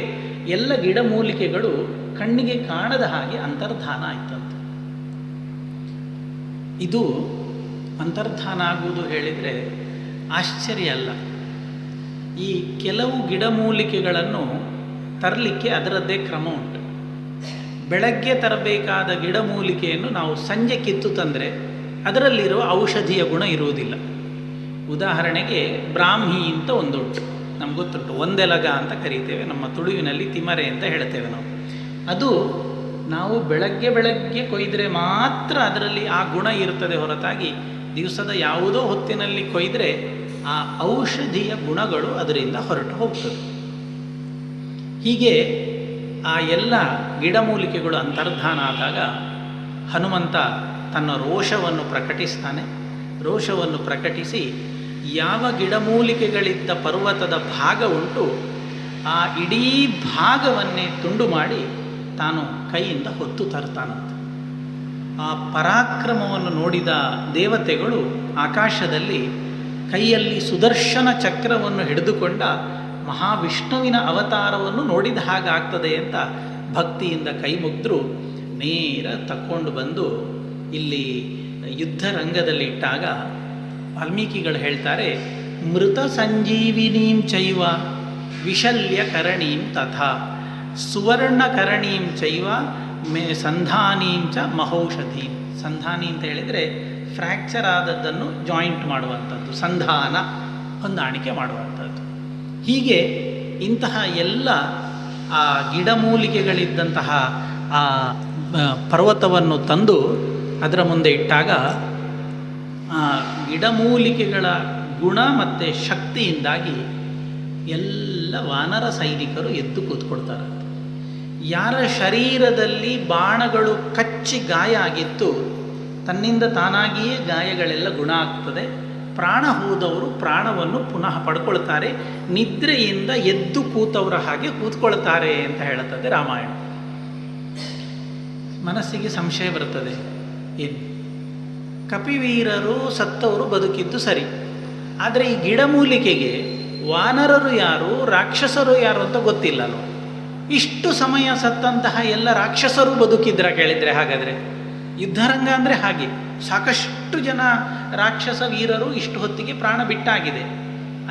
[SPEAKER 1] ಎಲ್ಲ ಗಿಡಮೂಲಿಕೆಗಳು ಕಣ್ಣಿಗೆ ಕಾಣದ ಹಾಗೆ ಅಂತರ್ಧಾನ ಆಯ್ತಂತೆ. ಇದು ಅಂತರ್ಧಾನ ಆಗುವುದು ಹೇಳಿದರೆ ಆಶ್ಚರ್ಯ ಅಲ್ಲ. ಈ ಕೆಲವು ಗಿಡಮೂಲಿಕೆಗಳನ್ನು ತರಲಿಕ್ಕೆ ಅದರದ್ದೇ ಕ್ರಮ ಉಂಟು. ಬೆಳಗ್ಗೆ ತರಬೇಕಾದ ಗಿಡಮೂಲಿಕೆಯನ್ನು ನಾವು ಸಂಜೆ ಕಿತ್ತು ತಂದರೆ ಅದರಲ್ಲಿರುವ ಔಷಧಿಯ ಗುಣ ಇರುವುದಿಲ್ಲ. ಉದಾಹರಣೆಗೆ ಬ್ರಾಹ್ಮಿ ಅಂತ ಒಂದುಂಟು, ನಮ್ಗೆ ಗೊತ್ತುಂಟು, ಒಂದೆಲಗ ಅಂತ ಕರೀತೇವೆ, ನಮ್ಮ ತುಳುವಿನಲ್ಲಿ ತಿಮರೆ ಅಂತ ಹೇಳ್ತೇವೆ ನಾವು. ಅದು ನಾವು ಬೆಳಗ್ಗೆ ಬೆಳಗ್ಗೆ ಕೊಯ್ದರೆ ಮಾತ್ರ ಅದರಲ್ಲಿ ಆ ಗುಣ ಇರ್ತದೆ ಹೊರತಾಗಿ ದಿವಸದ ಯಾವುದೋ ಹೊತ್ತಿನಲ್ಲಿ ಕೊಯ್ದರೆ ಆ ಔಷಧಿಯ ಗುಣಗಳು ಅದರಿಂದ ಹೊರಟು ಹೋಗ್ತದೆ. ಹೀಗೆ ಆ ಎಲ್ಲ ಗಿಡಮೂಲಿಕೆಗಳು ಅಂತರ್ಧಾನ ಆದಾಗ ಹನುಮಂತ ತನ್ನ ರೋಷವನ್ನು ಪ್ರಕಟಿಸ್ತಾನೆ. ರೋಷವನ್ನು ಪ್ರಕಟಿಸಿ ಯಾವ ಗಿಡಮೂಲಿಕೆಗಳಿದ್ದ ಪರ್ವತದ ಭಾಗ ಉಂಟು ಆ ಇಡೀ ಭಾಗವನ್ನೇ ತುಂಡು ಮಾಡಿ ತಾನು ಕೈಯಿಂದ ಹೊತ್ತು ತರ್ತಾನಂತೆ. ಆ ಪರಾಕ್ರಮವನ್ನು ನೋಡಿದ ದೇವತೆಗಳು ಆಕಾಶದಲ್ಲಿ ಕೈಯಲ್ಲಿ ಸುದರ್ಶನ ಚಕ್ರವನ್ನು ಹಿಡಿದುಕೊಂಡ ಮಹಾವಿಷ್ಣುವಿನ ಅವತಾರವನ್ನು ನೋಡಿದ ಹಾಗಾಗ್ತದೆ ಅಂತ ಭಕ್ತಿಯಿಂದ ಕೈ ಮುಗಿದ್ರು. ನೇರ ತಕ್ಕೊಂಡು ಬಂದು ಇಲ್ಲಿ ಯುದ್ಧ ರಂಗದಲ್ಲಿ ಇಟ್ಟಾಗ ವಾಲ್ಮೀಕಿಗಳು ಹೇಳ್ತಾರೆ, ಮೃತ ಸಂಜೀವಿನೀಂ ಚೈವ ವಿಶಲ್ಯಕರಣೀಂ ತಥಾ ಸುವರ್ಣಕರಣೀಂ ಚೈವ ಸಂಧಾನೀಂ ಚ ಮಹೌಷಧೀಂ. ಸಂಧಾನಿ ಅಂತ ಹೇಳಿದರೆ ಫ್ರ್ಯಾಕ್ಚರ್ ಆದದ್ದನ್ನು ಜಾಯಿಂಟ್ ಮಾಡುವಂಥದ್ದು, ಸಂಧಾನ ಹೊಂದಾಣಿಕೆ ಮಾಡುವಂಥದ್ದು. ಹೀಗೆ ಇಂತಹ ಎಲ್ಲ ಆ ಗಿಡಮೂಲಿಕೆಗಳಿದ್ದಂತಹ ಆ ಪರ್ವತವನ್ನು ತಂದು ಅದರ ಮುಂದೆ ಇಟ್ಟಾಗ ಆ ಗಿಡಮೂಲಿಕೆಗಳ ಗುಣ ಮತ್ತು ಶಕ್ತಿಯಿಂದಾಗಿ ಎಲ್ಲ ವಾನರ ಸೈನಿಕರು ಎದ್ದು ಕೂತ್ಕೊಳ್ತಾರೆ. ಯಾರ ಶರೀರದಲ್ಲಿ ಬಾಣಗಳು ಕಚ್ಚಿ ಗಾಯ ಆಗಿತ್ತು ತನ್ನಿಂದ ತಾನಾಗಿಯೇ ಗಾಯಗಳೆಲ್ಲ ಗುಣ ಆಗ್ತದೆ. ಪ್ರಾಣ ಹೋದವರು ಪ್ರಾಣವನ್ನು ಪುನಃ ಪಡ್ಕೊಳ್ತಾರೆ. ನಿದ್ರೆಯಿಂದ ಎದ್ದು ಕೂತವರ ಹಾಗೆ ಕೂತ್ಕೊಳ್ತಾರೆ ಅಂತ ಹೇಳುತ್ತದೆ ರಾಮಾಯಣ. ಮನಸ್ಸಿಗೆ ಸಂಶಯ ಬರ್ತದೆ, ಏನು ಕಪಿವೀರರು ಸತ್ತವರು ಬದುಕಿದ್ದು ಸರಿ, ಆದರೆ ಈ ಗಿಡಮೂಲಿಕೆಗೆ ವಾನರರು ಯಾರು ರಾಕ್ಷಸರು ಯಾರು ಅಂತ ಗೊತ್ತಿಲ್ಲಲ್ವ. ಇಷ್ಟು ಸಮಯ ಸತ್ತಂತಹ ಎಲ್ಲ ರಾಕ್ಷಸರು ಬದುಕಿದ್ರ ಕೇಳಿದರೆ? ಹಾಗಾದರೆ ಯುದ್ಧರಂಗ ಅಂದರೆ ಹಾಗೆ, ಸಾಕಷ್ಟು ಜನ ರಾಕ್ಷಸ ವೀರರು ಇಷ್ಟು ಹೊತ್ತಿಗೆ ಪ್ರಾಣ ಬಿಟ್ಟಾಗಿದೆ,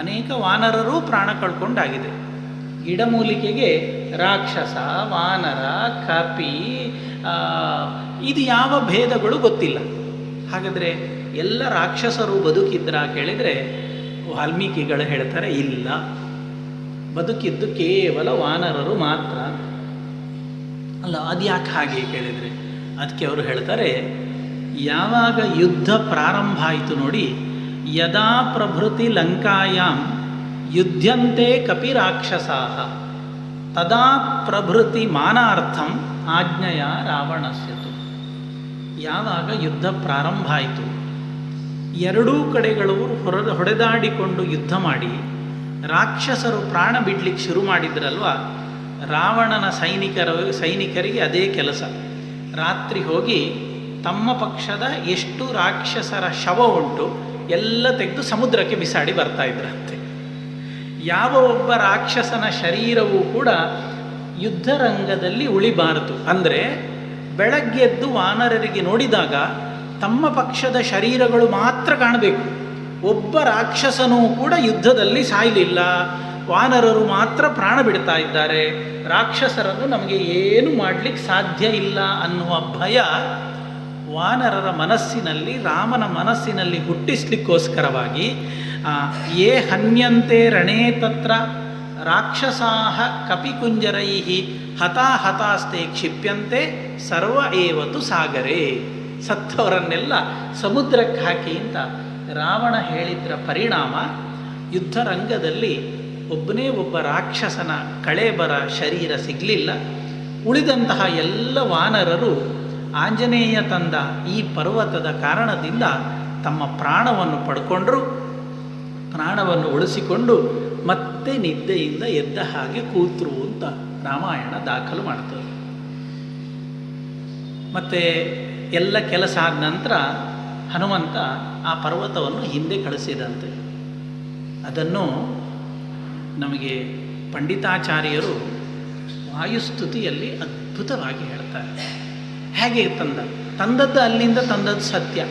[SPEAKER 1] ಅನೇಕ ವಾನರರು ಪ್ರಾಣ ಕಳ್ಕೊಂಡಾಗಿದೆ. ಗಿಡಮೂಲಿಕೆಗೆ ರಾಕ್ಷಸ, ವಾನರ, ಕಪಿ ಇದು ಯಾವ ಭೇದಗಳು ಗೊತ್ತಿಲ್ಲ. ಹಾಗಾದರೆ ಎಲ್ಲ ರಾಕ್ಷಸರು ಬದುಕಿದ್ರ ಕೇಳಿದರೆ ವಾಲ್ಮೀಕಿಗಳು ಹೇಳ್ತಾರೆ, ಇಲ್ಲ, ಬದುಕಿದ್ದು ಕೇವಲ ವಾನರರು ಮಾತ್ರ. ಅಲ್ಲ, ಅದು ಯಾಕೆ ಹಾಗೆ ಕೇಳಿದರೆ ಅದಕ್ಕೆ ಅವರು ಹೇಳ್ತಾರೆ, ಯಾವಾಗ ಯುದ್ಧ ಪ್ರಾರಂಭ ಆಯಿತು ನೋಡಿ, ಯದಾ ಪ್ರಭೃತಿ ಲಂಕಾಯಾಂ ಯುದ್ಧಂತೆ ಕಪಿರಾಕ್ಷಸಾಃ ತದಾ ಪ್ರಭೃತಿ ಮಾನಾರ್ಥಂ ಆಜ್ಞೆಯ ರಾವಣಸ್ಯತು. ಯಾವಾಗ ಯುದ್ಧ ಪ್ರಾರಂಭ ಆಯಿತು, ಎರಡೂ ಕಡೆಗಳು ಹೊಡೆದಾಡಿಕೊಂಡು ಯುದ್ಧ ಮಾಡಿ ರಾಕ್ಷಸರು ಪ್ರಾಣ ಬಿಡ್ಲಿಕ್ಕೆ ಶುರು ಮಾಡಿದ್ರಲ್ವ, ರಾವಣನ ಸೈನಿಕರಿಗೆ ಅದೇ ಕೆಲಸ. ರಾತ್ರಿ ಹೋಗಿ ತಮ್ಮ ಪಕ್ಷದ ಎಷ್ಟು ರಾಕ್ಷಸರ ಶವ ಉಂಟು ಎಲ್ಲ ತೆಗೆದು ಸಮುದ್ರಕ್ಕೆ ಬಿಸಾಡಿ ಬರ್ತಾ ಇದ್ರಂತೆ. ಯಾವ ಒಬ್ಬ ರಾಕ್ಷಸನ ಶರೀರವೂ ಕೂಡ ಯುದ್ಧರಂಗದಲ್ಲಿ ಉಳಿಬಾರದು. ಅಂದರೆ ಬೆಳಗ್ಗೆದ್ದು ವಾನರರಿಗೆ ನೋಡಿದಾಗ ತಮ್ಮ ಪಕ್ಷದ ಶರೀರಗಳು ಮಾತ್ರ ಕಾಣಬೇಕು. ಒಬ್ಬ ರಾಕ್ಷಸನೂ ಕೂಡ ಯುದ್ಧದಲ್ಲಿ ಸಾಯಲಿಲ್ಲ, ವಾನರರು ಮಾತ್ರ ಪ್ರಾಣ ಬಿಡ್ತಾ ಇದ್ದಾರೆ, ರಾಕ್ಷಸರನ್ನು ನಮಗೆ ಏನು ಮಾಡಲಿಕ್ಕೆ ಸಾಧ್ಯ ಇಲ್ಲ ಅನ್ನುವ ಭಯ ವಾನರರ ಮನಸ್ಸಿನಲ್ಲಿ, ರಾಮನ ಮನಸ್ಸಿನಲ್ಲಿ ಹುಟ್ಟಿಸ್ಲಿಕ್ಕೋಸ್ಕರವಾಗಿ ಯೇ ಹನ್ಯಂತೆ ರಣೇ ತತ್ರ ರಾಕ್ಷಸಾಹ ಕಪಿಕುಂಜರೈಃ ಹತಾಹತಾಸ್ತೆ ಕ್ಷಿಪ್ಯಂತೆ ಸರ್ವ ಏವತು ಸಾಗರೇ. ಸತ್ತವರನ್ನೆಲ್ಲ ಸಮುದ್ರಕ್ಕೆ ಹಾಕಿ ಅಂತ ರಾವಣ ಹೇಳಿದ್ರ ಪರಿಣಾಮ ಯುದ್ಧರಂಗದಲ್ಲಿ ಒಬ್ಬನೇ ಒಬ್ಬ ರಾಕ್ಷಸನ ಕಳೇಬರ ಶರೀರ ಸಿಗಲಿಲ್ಲ. ಉಳಿದಂತಹ ಎಲ್ಲ ವಾನರರು ಆಂಜನೇಯ ತಂದ ಈ ಪರ್ವತದ ಕಾರಣದಿಂದ ತಮ್ಮ ಪ್ರಾಣವನ್ನು ಪಡ್ಕೊಂಡ್ರು. ಪ್ರಾಣವನ್ನು ಉಳಿಸಿಕೊಂಡು ಮತ್ತೆ ನಿದ್ದೆಯಿಂದ ಎದ್ದ ಹಾಗೆ ಕೂತರು ಅಂತ ರಾಮಾಯಣ ದಾಖಲು ಮಾಡ್ತದೆ. ಮತ್ತು ಎಲ್ಲ ಕೆಲಸ ಆದ ನಂತರ ಹನುಮಂತ ಆ ಪರ್ವತವನ್ನು ಹಿಂದೆ ಕಳಿಸಿದಂತೆ. ಅದನ್ನು ನಮಗೆ ಪಂಡಿತಾಚಾರ್ಯರು ವಾಯುಸ್ತುತಿಯಲ್ಲಿ ಅದ್ಭುತವಾಗಿ ಹೇಳ್ತಾರೆ. ಹೇಗೆ ತಂದದ್ದು ಅಲ್ಲಿಂದ ತಂದದ್ದು ಸತ್ಯ,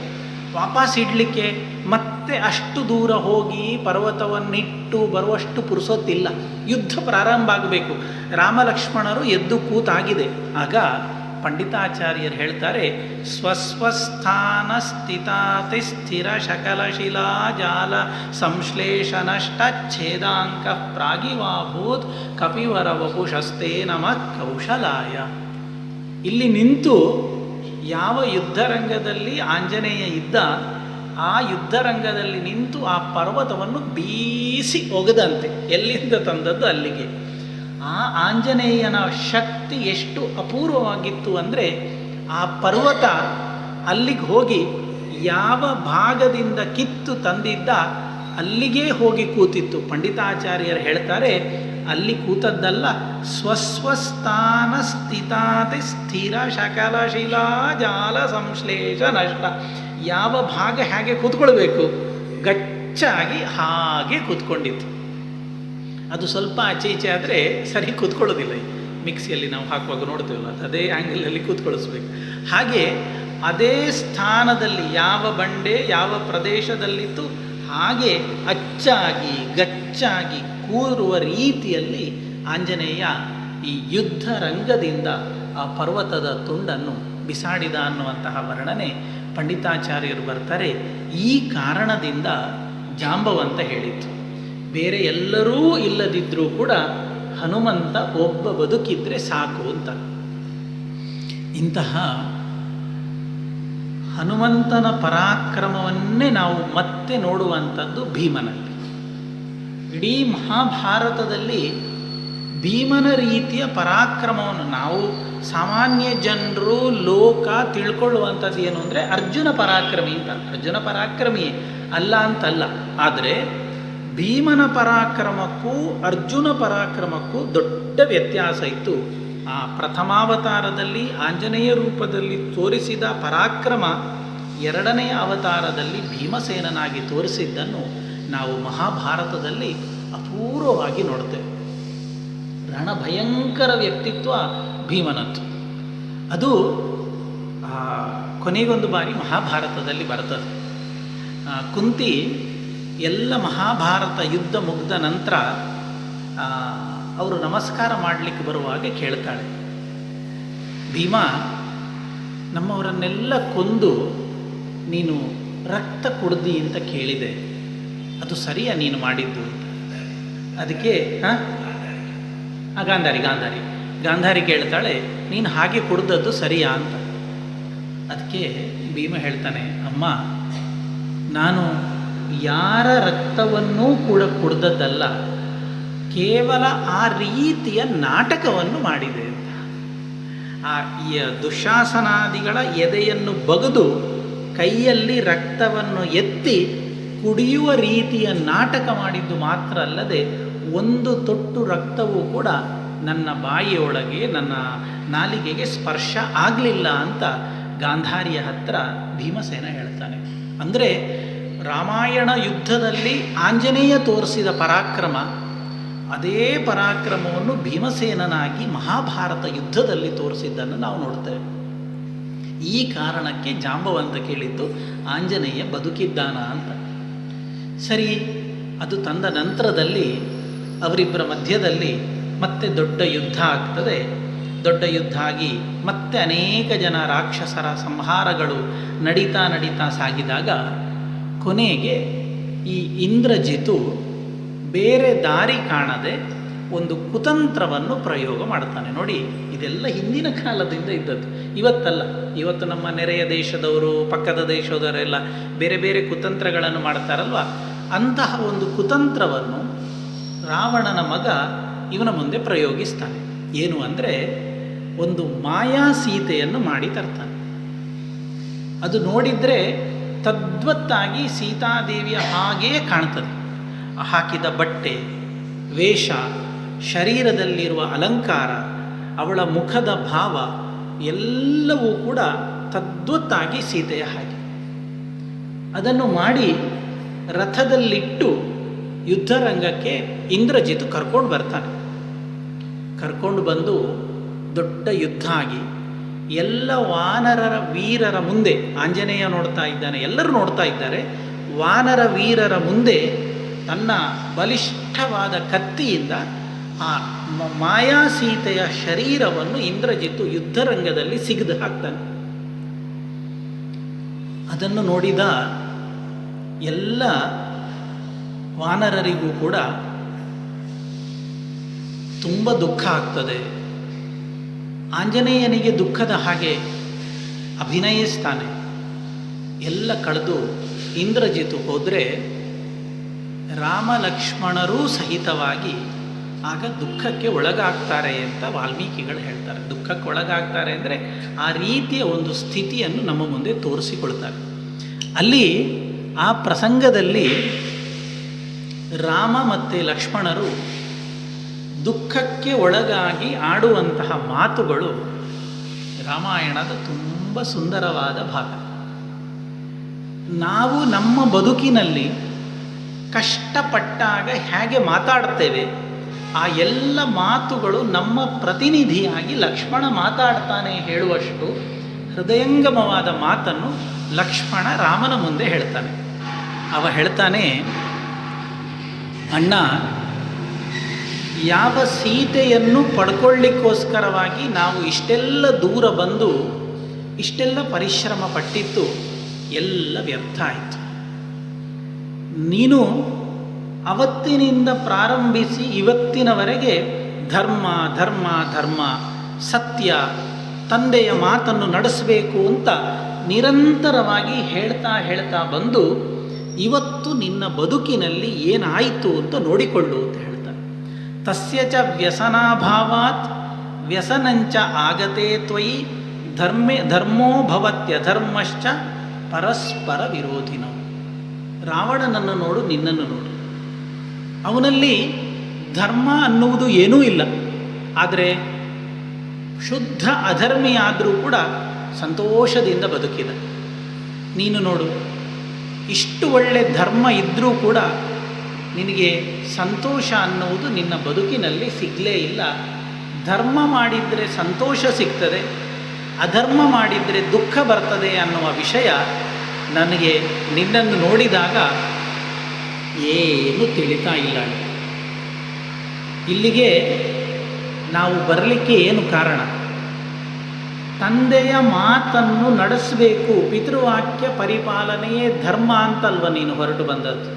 [SPEAKER 1] ವಾಪಸ್ ಇಡಲಿಕ್ಕೆ ಮತ್ತೆ ಅಷ್ಟು ದೂರ ಹೋಗಿ ಪರ್ವತವನ್ನಿಟ್ಟು ಬರುವಷ್ಟು ಪುರುಸೊತ್ತಿಲ್ಲ. ಯುದ್ಧ ಪ್ರಾರಂಭ ಆಗಬೇಕು, ರಾಮ ಲಕ್ಷ್ಮಣರು ಎದ್ದು ಕೂತಾಗಿದೆ. ಆಗ ಪಂಡಿತಾಚಾರ್ಯರು ಹೇಳ್ತಾರೆ, ಸ್ವಸ್ವಸ್ಥಾನ ಸ್ಥಿತಾತಿ ಸ್ಥಿರ ಶಕಲಶಿಲಾ ಜಾಲ ಇಲ್ಲಿ ನಿಂತು ಯಾವ ಯುದ್ಧರಂಗದಲ್ಲಿ ಆಂಜನೇಯ ಇದ್ದ ಆ ಯುದ್ಧರಂಗದಲ್ಲಿ ನಿಂತು ಆ ಪರ್ವತವನ್ನು ಬೀಸಿ ಒಗೆದಂತೆ. ಎಲ್ಲಿಂದ ತಂದದ್ದು ಅಲ್ಲಿಗೆ. ಆ ಆಂಜನೇಯನ ಶಕ್ತಿ ಎಷ್ಟು ಅಪೂರ್ವವಾಗಿತ್ತು ಅಂದರೆ, ಆ ಪರ್ವತ ಅಲ್ಲಿಗೆ ಹೋಗಿ ಯಾವ ಭಾಗದಿಂದ ಕಿತ್ತು ತಂದಿದ್ದ ಅಲ್ಲಿಗೇ ಹೋಗಿ ಕೂತಿತ್ತು. ಪಂಡಿತಾಚಾರ್ಯರು ಹೇಳ್ತಾರೆ, ಅಲ್ಲಿ ಕೂತದ್ದಲ್ಲ, ಸ್ವಸ್ವಸ್ಥಾನ ಸ್ಥಿತಾತಿ ಸ್ಥಿರ ಶಕಲ ಶಿಲಾ ಜಾಲ ಸಂಶ್ಲೇಷ ನಷ್ಟ. ಯಾವ ಭಾಗ ಹೇಗೆ ಕೂತ್ಕೊಳ್ಬೇಕು ಗಚ್ಚಾಗಿ ಹಾಗೆ ಕೂತ್ಕೊಂಡಿತ್ತು. ಅದು ಸ್ವಲ್ಪ ಆಚೆ ಈಚೆ ಆದರೆ ಸರಿ ಕೂತ್ಕೊಳ್ಳೋದಿಲ್ಲ. ಮಿಕ್ಸಿಯಲ್ಲಿ ನಾವು ಹಾಕುವಾಗ ನೋಡ್ತೇವಲ್ಲ, ಅದು ಅದೇ ಆ್ಯಂಗಲಲ್ಲಿ ಕೂತ್ಕೊಳಿಸ್ಬೇಕು. ಹಾಗೆ ಅದೇ ಸ್ಥಾನದಲ್ಲಿ ಯಾವ ಬಂಡೆ ಯಾವ ಪ್ರದೇಶದಲ್ಲಿತ್ತು ಹಾಗೆ ಅಚ್ಚಾಗಿ ಗಚ್ಚಾಗಿ ಕೂರುವ ರೀತಿಯಲ್ಲಿ ಆಂಜನೇಯ ಈ ಯುದ್ಧ ರಂಗದಿಂದ ಆ ಪರ್ವತದ ತುಂಡನ್ನು ಬಿಸಾಡಿದ ಅನ್ನುವಂತಹ ವರ್ಣನೆ ಪಂಡಿತಾಚಾರ್ಯರು ಬರ್ತಾರೆ. ಈ ಕಾರಣದಿಂದ ಜಾಂಬವಂತ ಹೇಳಿತ್ತು, ಬೇರೆ ಎಲ್ಲರೂ ಇಲ್ಲದಿದ್ದರೂ ಕೂಡ ಹನುಮಂತ ಒಬ್ಬ ಬದುಕಿದ್ರೆ ಸಾಕು ಅಂತ. ಇಂತಹ ಹನುಮಂತನ ಪರಾಕ್ರಮವನ್ನೇ ನಾವು ಮತ್ತೆ ನೋಡುವಂಥದ್ದು ಭೀಮನಲ್ಲಿ. ಇಡೀ ಮಹಾಭಾರತದಲ್ಲಿ ಭೀಮನ ರೀತಿಯ ಪರಾಕ್ರಮವನ್ನು ನಾವು ಸಾಮಾನ್ಯ ಜನರು ಲೋಕ ತಿಳ್ಕೊಳ್ಳುವಂಥದ್ದು ಏನು ಅಂದರೆ ಅರ್ಜುನ ಪರಾಕ್ರಮಿ ಅಂತ. ಅರ್ಜುನ ಪರಾಕ್ರಮಿಯೇ ಅಲ್ಲ ಅಂತಲ್ಲ, ಆದರೆ ಭೀಮನ ಪರಾಕ್ರಮಕ್ಕೂ ಅರ್ಜುನ ಪರಾಕ್ರಮಕ್ಕೂ ದೊಡ್ಡ ವ್ಯತ್ಯಾಸ ಇತ್ತು. ಆ ಪ್ರಥಮಾವತಾರದಲ್ಲಿ ಆಂಜನೇಯ ರೂಪದಲ್ಲಿ ತೋರಿಸಿದ ಪರಾಕ್ರಮ ಎರಡನೆಯ ಅವತಾರದಲ್ಲಿ ಭೀಮಸೇನನಾಗಿ ತೋರಿಸಿದ್ದನ್ನು ನಾವು ಮಹಾಭಾರತದಲ್ಲಿ ಅಪೂರ್ವವಾಗಿ ನೋಡ್ತೇವೆ. ರಣಭಯಂಕರ ವ್ಯಕ್ತಿತ್ವ ಭೀಮನದ್ದು. ಅದು ಕೊನೆಗೊಂದು ಬಾರಿ ಮಹಾಭಾರತದಲ್ಲಿ ಬರ್ತದೆ. ಕುಂತಿ ಎಲ್ಲ ಮಹಾಭಾರತ ಯುದ್ಧ ಮುಗಿದ ನಂತರ ಅವರು ನಮಸ್ಕಾರ ಮಾಡಲಿಕ್ಕೆ ಬರುವಾಗ ಕೇಳ್ತಾಳೆ, ಭೀಮ, ನಮ್ಮವರನ್ನೆಲ್ಲ ಕೊಂದು ನೀನು ರಕ್ತ ಕುಡ್ದಿ ಅಂತ ಕೇಳಿದೆ, ಅದು ಸರಿಯಾ ನೀನು ಮಾಡಿದ್ದು ಅಂತ. ಅದಕ್ಕೆ ಗಾಂಧಾರಿ ಕೇಳ್ತಾಳೆ, ನೀನು ಹಾಗೆ ಕುಡ್ದದ್ದು ಸರಿಯಾ ಅಂತ. ಅದಕ್ಕೆ ಭೀಮ ಹೇಳ್ತಾನೆ, ಅಮ್ಮ, ನಾನು ಯಾರ ರಕ್ತವನ್ನೂ ಕೂಡ ಕುಡ್ದದ್ದಲ್ಲ, ಕೇವಲ ಆ ರೀತಿಯ ನಾಟಕವನ್ನು ಮಾಡಿದೆ ಅಂತ. ಈ ದುಶಾಸನಾದಿಗಳ ಎದೆಯನ್ನು ಬಗೆದು ಕೈಯಲ್ಲಿ ರಕ್ತವನ್ನು ಎತ್ತಿ ಕುಡಿಯುವ ರೀತಿಯ ನಾಟಕ ಮಾಡಿದ್ದು ಮಾತ್ರ ಅಲ್ಲದೆ ಒಂದು ತೊಟ್ಟು ರಕ್ತವೂ ಕೂಡ ನನ್ನ ಬಾಯಿಯೊಳಗೆ ನನ್ನ ನಾಲಿಗೆಗೆ ಸ್ಪರ್ಶ ಆಗಲಿಲ್ಲ ಅಂತ ಗಾಂಧಾರಿಯ ಹತ್ರ ಭೀಮಸೇನ ಹೇಳ್ತಾನೆ. ಅಂದರೆ ರಾಮಾಯಣ ಯುದ್ಧದಲ್ಲಿ ಆಂಜನೇಯ ತೋರಿಸಿದ ಪರಾಕ್ರಮ, ಅದೇ ಪರಾಕ್ರಮವನ್ನು ಭೀಮಸೇನನಾಗಿ ಮಹಾಭಾರತ ಯುದ್ಧದಲ್ಲಿ ತೋರಿಸಿದ್ದನ್ನು ನಾವು ನೋಡ್ತೇವೆ. ಈ ಕಾರಣಕ್ಕೆ ಜಾಂಬವಂತ ಕೇಳಿದ್ದು ಆಂಜನೇಯ ಬದುಕಿದ್ದಾನ ಅಂತ. ಸರಿ, ಅದು ತಂದ ನಂತರದಲ್ಲಿ ಅವರಿಬ್ಬರ ಮಧ್ಯದಲ್ಲಿ ಮತ್ತೆ ದೊಡ್ಡ ಯುದ್ಧ ಆಗ್ತದೆ. ದೊಡ್ಡ ಯುದ್ಧ ಆಗಿ ಮತ್ತೆ ಅನೇಕ ಜನ ರಾಕ್ಷಸರ ಸಂಹಾರಗಳು ನಡೀತಾ ಸಾಗಿದಾಗ ಕೊನೆಗೆ ಈ ಇಂದ್ರಜಿತು ಬೇರೆ ದಾರಿ ಕಾಣದೆ ಒಂದು ಕುತಂತ್ರವನ್ನು ಪ್ರಯೋಗ ಮಾಡ್ತಾನೆ. ನೋಡಿ, ಇದೆಲ್ಲ ಹಿಂದಿನ ಕಾಲದಿಂದ ಇದ್ದದ್ದು, ಇವತ್ತಲ್ಲ. ಇವತ್ತು ನಮ್ಮ ನೆರೆಯ ದೇಶದವರು, ಪಕ್ಕದ ದೇಶದವರೆಲ್ಲ ಬೇರೆ ಬೇರೆ ಕುತಂತ್ರಗಳನ್ನು ಮಾಡ್ತಾರಲ್ವ, ಅಂತಹ ಒಂದು ಕುತಂತ್ರವನ್ನು ರಾವಣನ ಮಗ ಇವನ ಮುಂದೆ ಪ್ರಯೋಗಿಸ್ತಾನೆ. ಏನು ಅಂದರೆ, ಒಂದು ಮಾಯಾ ಸೀತೆಯನ್ನು ಮಾಡಿ ತರ್ತಾನೆ. ಅದು ನೋಡಿದರೆ ತದ್ವತ್ತಾಗಿ ಸೀತಾದೇವಿಯ ಹಾಗೆಯೇ ಕಾಣ್ತದೆ. ಹಾಕಿದ ಬಟ್ಟೆ, ವೇಷ, ಶರೀರದಲ್ಲಿರುವ ಅಲಂಕಾರ, ಅವಳ ಮುಖದ ಭಾವ ಎಲ್ಲವೂ ಕೂಡ ತದ್ವತ್ತಾಗಿ ಸೀತೆಯ ಹಾಗೆ. ಅದನ್ನು ಮಾಡಿ ರಥದಲ್ಲಿಟ್ಟು ಯುದ್ಧರಂಗಕ್ಕೆ ಇಂದ್ರಜಿತು ಕರ್ಕೊಂಡು ಬರ್ತಾನೆ. ಕರ್ಕೊಂಡು ಬಂದು ದೊಡ್ಡ ಯುದ್ಧ ಆಗಿ ಎಲ್ಲ ವಾನರರ ವೀರರ ಮುಂದೆ, ಆಂಜನೇಯ ನೋಡ್ತಾ ಇದ್ದಾನೆ, ಎಲ್ಲರೂ ನೋಡ್ತಾ ಇದ್ದಾರೆ, ವಾನರ ವೀರರ ಮುಂದೆ ತನ್ನ ಬಲಿಷ್ಠವಾದ ಕತ್ತಿಯಿಂದ ಆ ಮಾಯಾ ಸೀತೆಯ ಶರೀರವನ್ನು ಇಂದ್ರಜಿತ್ತು ಯುದ್ಧರಂಗದಲ್ಲಿ ಸಿಗಿದು ಹಾಕ್ತಾನೆ. ಅದನ್ನು ನೋಡಿದ ಎಲ್ಲ ವಾನರರಿಗೂ ಕೂಡ ತುಂಬ ದುಃಖ ಆಗ್ತದೆ. ಆಂಜನೇಯನಿಗೆ ದುಃಖದ ಹಾಗೆ ಅಭಿನಯಿಸ್ತಾನೆ. ಎಲ್ಲ ಕಳೆದು ಇಂದ್ರಜಿತು ಹೋದರೆ ರಾಮ ಲಕ್ಷ್ಮಣರೂ ಸಹಿತವಾಗಿ ಆಗ ದುಃಖಕ್ಕೆ ಒಳಗಾಗ್ತಾರೆ ಅಂತ ವಾಲ್ಮೀಕಿಗಳು ಹೇಳ್ತಾರೆ. ದುಃಖಕ್ಕೆ ಒಳಗಾಗ್ತಾರೆ ಅಂದರೆ ಆ ರೀತಿಯ ಒಂದು ಸ್ಥಿತಿಯನ್ನು ನಮ್ಮ ಮುಂದೆ ತೋರಿಸಿಕೊಳ್ತಾರೆ. ಅಲ್ಲಿ ಆ ಪ್ರಸಂಗದಲ್ಲಿ ರಾಮ ಮತ್ತು ಲಕ್ಷ್ಮಣರು ದುಃಖಕ್ಕೆ ಒಳಗಾಗಿ ಆಡುವಂತಹ ಮಾತುಗಳು ರಾಮಾಯಣದ ತುಂಬ ಸುಂದರವಾದ ಭಾಗ. ನಾವು ನಮ್ಮ ಬದುಕಿನಲ್ಲಿ ಕಷ್ಟಪಟ್ಟಾಗ ಹೇಗೆ ಮಾತಾಡ್ತೇವೆ, ಆ ಎಲ್ಲ ಮಾತುಗಳು ನಮ್ಮ ಪ್ರತಿನಿಧಿಯಾಗಿ ಲಕ್ಷ್ಮಣ ಮಾತಾಡ್ತಾನೆ ಹೇಳುವಷ್ಟು ಹೃದಯಂಗಮವಾದ ಮಾತನ್ನು ಲಕ್ಷ್ಮಣ ರಾಮನ ಮುಂದೆ ಹೇಳ್ತಾನೆ. ಅವ ಹೇಳ್ತಾನೆ, ಅಣ್ಣ, ಯಾವ ಸೀತೆಯನ್ನು ಪಡ್ಕೊಳ್ಳಿಕ್ಕೋಸ್ಕರವಾಗಿ ನಾವು ಇಷ್ಟೆಲ್ಲ ದೂರ ಬಂದು ಇಷ್ಟೆಲ್ಲ ಪರಿಶ್ರಮ ಪಟ್ಟಿತ್ತು, ಎಲ್ಲ ವ್ಯರ್ಥ ಆಯಿತು. ನೀನು ಅವತ್ತಿನಿಂದ ಪ್ರಾರಂಭಿಸಿ ಇವತ್ತಿನವರೆಗೆ ಧರ್ಮ ಧರ್ಮ ಧರ್ಮ, ಸತ್ಯ, ತಂದೆಯ ಮಾತನ್ನು ನಡೆಸಬೇಕು ಅಂತ ನಿರಂತರವಾಗಿ ಹೇಳ್ತಾ ಬಂದು ಇವತ್ತು ನಿನ್ನ ಬದುಕಿನಲ್ಲಿ ಏನಾಯಿತು ಅಂತ ನೋಡಿಕೊಳ್ಳು ಅಂತ ಹೇಳ್ತಾರೆ. ತಸ್ಯ ಚ ವ್ಯಸನಾಭಾವಾತ್ ವ್ಯಸನಂಚ ಆಗತೆ ತ್ವಯಿ ಧರ್ಮೋ ಭವತ್ಯಧರ್ಮಶ್ಚ ಪರಸ್ಪರ ವಿರೋಧಿನೋ. ರಾವಣನನ್ನು ನೋಡು, ನಿನ್ನನ್ನು ನೋಡು. ಅವನಲ್ಲಿ ಧರ್ಮ ಅನ್ನುವುದು ಏನೂ ಇಲ್ಲ, ಆದರೆ ಶುದ್ಧ ಅಧರ್ಮಿಯಾದರೂ ಕೂಡ ಸಂತೋಷದಿಂದ ಬದುಕಿದ. ನೀನು ನೋಡು, ಇಷ್ಟು ಒಳ್ಳೆ ಧರ್ಮ ಇದ್ದರೂ ಕೂಡ ನಿನಗೆ ಸಂತೋಷ ಅನ್ನುವುದು ನಿನ್ನ ಬದುಕಿನಲ್ಲಿ ಸಿಗಲೇ ಇಲ್ಲ. ಧರ್ಮ ಮಾಡಿದರೆ ಸಂತೋಷ ಸಿಗ್ತದೆ, ಅಧರ್ಮ ಮಾಡಿದರೆ ದುಃಖ ಬರ್ತದೆ ಅನ್ನುವ ವಿಷಯ ನನಗೆ ನಿನ್ನನ್ನು ನೋಡಿದಾಗ ಏನು ತಿಳಿತಾ ಇಲ್ಲ. ಇಲ್ಲಿಗೆ ನಾವು ಬರಲಿಕ್ಕೆ ಏನು ಕಾರಣ? ತಂದೆಯ ಮಾತನ್ನು ನಡೆಸಬೇಕು, ಪಿತೃವಾಕ್ಯ ಪರಿಪಾಲನೆಯೇ ಧರ್ಮ ಅಂತಲ್ವ ನೀನು ಹೊರಟು ಬಂದದ್ದು.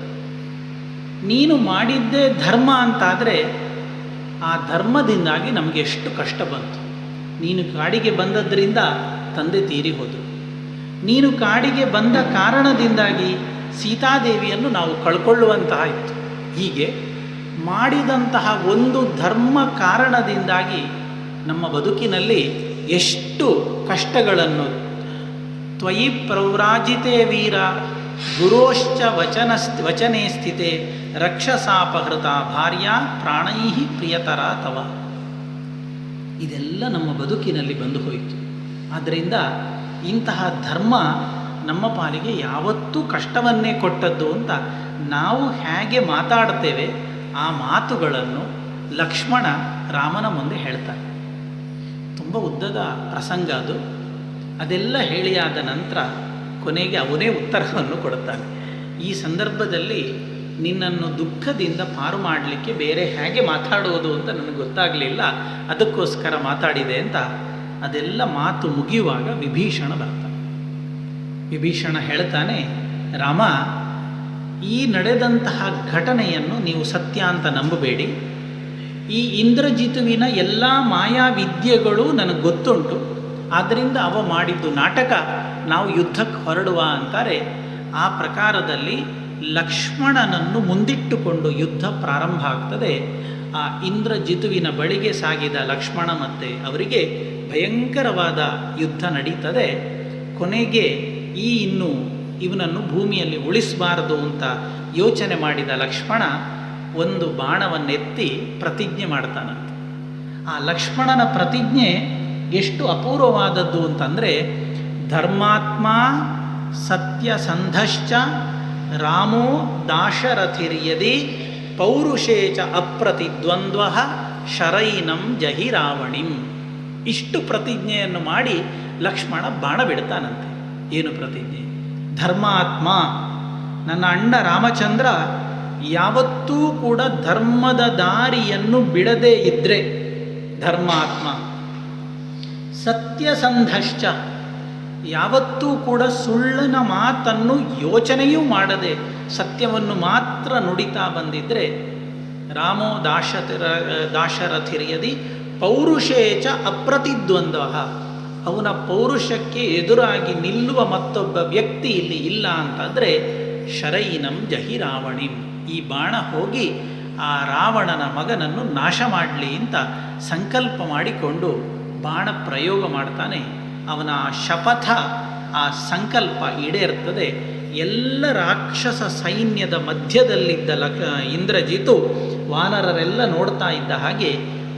[SPEAKER 1] ನೀನು ಮಾಡಿದ್ದೇ ಧರ್ಮ ಅಂತಾದರೆ ಆ ಧರ್ಮದಿಂದಾಗಿ ನಮಗೆ ಎಷ್ಟು ಕಷ್ಟ ಬಂತು. ನೀನು ಕಾಡಿಗೆ ಬಂದದ್ರಿಂದ ತಂದೆ ತೀರಿ ಹೋದರು. ನೀನು ಕಾಡಿಗೆ ಬಂದ ಕಾರಣದಿಂದಾಗಿ ಸೀತಾದೇವಿಯನ್ನು ನಾವು ಕಳ್ಕೊಳ್ಳುವಂತಹ ಇತ್ತು. ಹೀಗೆ ಮಾಡಿದಂತಹ ಒಂದು ಧರ್ಮ ಕಾರಣದಿಂದಾಗಿ ನಮ್ಮ ಬದುಕಿನಲ್ಲಿ ಎಷ್ಟು ಕಷ್ಟಗಳನ್ನು. ತ್ವಯಿ ಪ್ರವ್ರಾಜಿತೆ ವೀರ ಗುರೋಶ್ಚ ವಚನೇ ಸ್ಥಿತೆ ರಕ್ಷಸಾಪಹೃತ ಭಾರ್ಯ ಪ್ರಾಣೈ ಪ್ರಿಯತರ ತವ. ಇದೆಲ್ಲ ನಮ್ಮ ಬದುಕಿನಲ್ಲಿ ಬಂದು ಹೋಯಿತು. ಆದ್ದರಿಂದ ಇಂತಹ ಧರ್ಮ ನಮ್ಮ ಪಾಲಿಗೆ ಯಾವತ್ತೂ ಕಷ್ಟವನ್ನೇ ಕೊಟ್ಟದ್ದು ಅಂತ ನಾವು ಹೇಗೆ ಮಾತಾಡ್ತೇವೆ ಆ ಮಾತುಗಳನ್ನು ಲಕ್ಷ್ಮಣ ರಾಮನ ಮುಂದೆ ಹೇಳ್ತಾರೆ. ತುಂಬ ಉದ್ದದ ಪ್ರಸಂಗ ಅದು. ಅದೆಲ್ಲ ಹೇಳಿಯಾದ ನಂತರ ಕೊನೆಗೆ ಅವನೇ ಉತ್ತರವನ್ನು ಕೊಡುತ್ತಾನೆ. ಈ ಸಂದರ್ಭದಲ್ಲಿ ನಿನ್ನನ್ನು ದುಃಖದಿಂದ ಪಾರು ಮಾಡಲಿಕ್ಕೆ ಬೇರೆ ಹೇಗೆ ಮಾತಾಡುವುದು ಅಂತ ನನಗೆ ಗೊತ್ತಾಗಲಿಲ್ಲ, ಅದಕ್ಕೋಸ್ಕರ ಮಾತಾಡಿದೆ ಅಂತ. ಅದೆಲ್ಲ ಮಾತು ಮುಗಿಯುವಾಗ ವಿಭೀಷಣ ಬರ್ತಾನೆ. ವಿಭೀಷಣ ಹೇಳ್ತಾನೆ, ರಾಮ, ಈ ನಡೆದಂತಹ ಘಟನೆಯನ್ನು ನೀವು ಸತ್ಯ ಅಂತ ನಂಬಬೇಡಿ. ಈ ಇಂದ್ರಜಿತುವಿನ ಎಲ್ಲ ಮಾಯಾವಿದ್ಯೆಗಳು ನನಗೆ ಗೊತ್ತುಂಟು, ಆದ್ದರಿಂದ ಅವ ಮಾಡಿದ್ದು ನಾಟಕ, ನಾವು ಯುದ್ಧಕ್ಕೆ ಹೊರಡುವ ಅಂತಾರೆ. ಆ ಪ್ರಕಾರದಲ್ಲಿ ಲಕ್ಷ್ಮಣನನ್ನು ಮುಂದಿಟ್ಟುಕೊಂಡು ಯುದ್ಧ ಪ್ರಾರಂಭ ಆಗ್ತದೆ. ಆ ಇಂದ್ರಜಿತುವಿನ ಬಳಿಗೆ ಸಾಗಿದ ಲಕ್ಷ್ಮಣ ಮತ್ತು ಅವರಿಗೆ ಭಯಂಕರವಾದ ಯುದ್ಧ ನಡೀತದೆ. ಕೊನೆಗೆ ಇನ್ನು ಇವನನ್ನು ಭೂಮಿಯಲ್ಲಿ ಉಳಿಸಬಾರದು ಅಂತ ಯೋಚನೆ ಮಾಡಿದ ಲಕ್ಷ್ಮಣ ಒಂದು ಬಾಣವನ್ನೆತ್ತಿ ಪ್ರತಿಜ್ಞೆ ಮಾಡ್ತಾನಂತೆ. ಆ ಲಕ್ಷ್ಮಣನ ಪ್ರತಿಜ್ಞೆ ಎಷ್ಟು ಅಪೂರ್ವವಾದದ್ದು ಅಂತಂದರೆ, ಧರ್ಮಾತ್ಮ ಸತ್ಯಸಂಧಶ್ಚ ರಾಮೋ ದಾಶರಥಿರ್ಯದಿ ಪೌರುಷೇ ಚ ಅಪ್ರತಿದ್ವಂದ್ವ ಶರೈನಂ ಜಹಿ ರಾವಣಿಂ. ಇಷ್ಟು ಪ್ರತಿಜ್ಞೆಯನ್ನು ಮಾಡಿ ಲಕ್ಷ್ಮಣ ಬಾಣ ಬಿಡ್ತಾನಂತೆ. ಏನು ಪ್ರತಿಜ್ಞೆ? ಧರ್ಮಾತ್ಮ, ನನ್ನ ಅಣ್ಣ ರಾಮಚಂದ್ರ ಯಾವತ್ತೂ ಕೂಡ ಧರ್ಮದ ದಾರಿಯನ್ನು ಬಿಡದೇ ಇದ್ದರೆ ಧರ್ಮಾತ್ಮ, ಸತ್ಯಸಂಧಶ್ಚ, ಯಾವತ್ತೂ ಕೂಡ ಸುಳ್ಳಿನ ಮಾತನ್ನು ಯೋಚನೆಯೂ ಮಾಡದೆ ಸತ್ಯವನ್ನು ಮಾತ್ರ ನುಡಿತಾ ಬಂದಿದ್ದರೆ, ರಾಮೋ ದಾಶರಥಿರ್ಯದಿ ಪೌರುಷೇಚ ಅಪ್ರತಿದ್ವಂದ್ವ, ಅವನ ಪೌರುಷಕ್ಕೆ ಎದುರಾಗಿ ನಿಲ್ಲುವ ಮತ್ತೊಬ್ಬ ವ್ಯಕ್ತಿ ಇಲ್ಲಿ ಇಲ್ಲ ಅಂತಂದರೆ ಶರೈನಂ ಜಹಿ ರಾವಣಿಂ, ಈ ಬಾಣ ಹೋಗಿ ಆ ರಾವಣನ ಮಗನನ್ನು ನಾಶ ಮಾಡಲಿ ಅಂತ ಸಂಕಲ್ಪ ಮಾಡಿಕೊಂಡು ಬಾಣ ಪ್ರಯೋಗ ಮಾಡ್ತಾನೆ. ಅವನ ಆ ಶಪಥ, ಆ ಸಂಕಲ್ಪ ಈಡೇರ್ತದೆ. ಎಲ್ಲ ರಾಕ್ಷಸ ಸೈನ್ಯದ ಮಧ್ಯದಲ್ಲಿದ್ದ ಇಂದ್ರಜಿತು ವಾನರರೆಲ್ಲ ನೋಡ್ತಾ ಇದ್ದ ಹಾಗೆ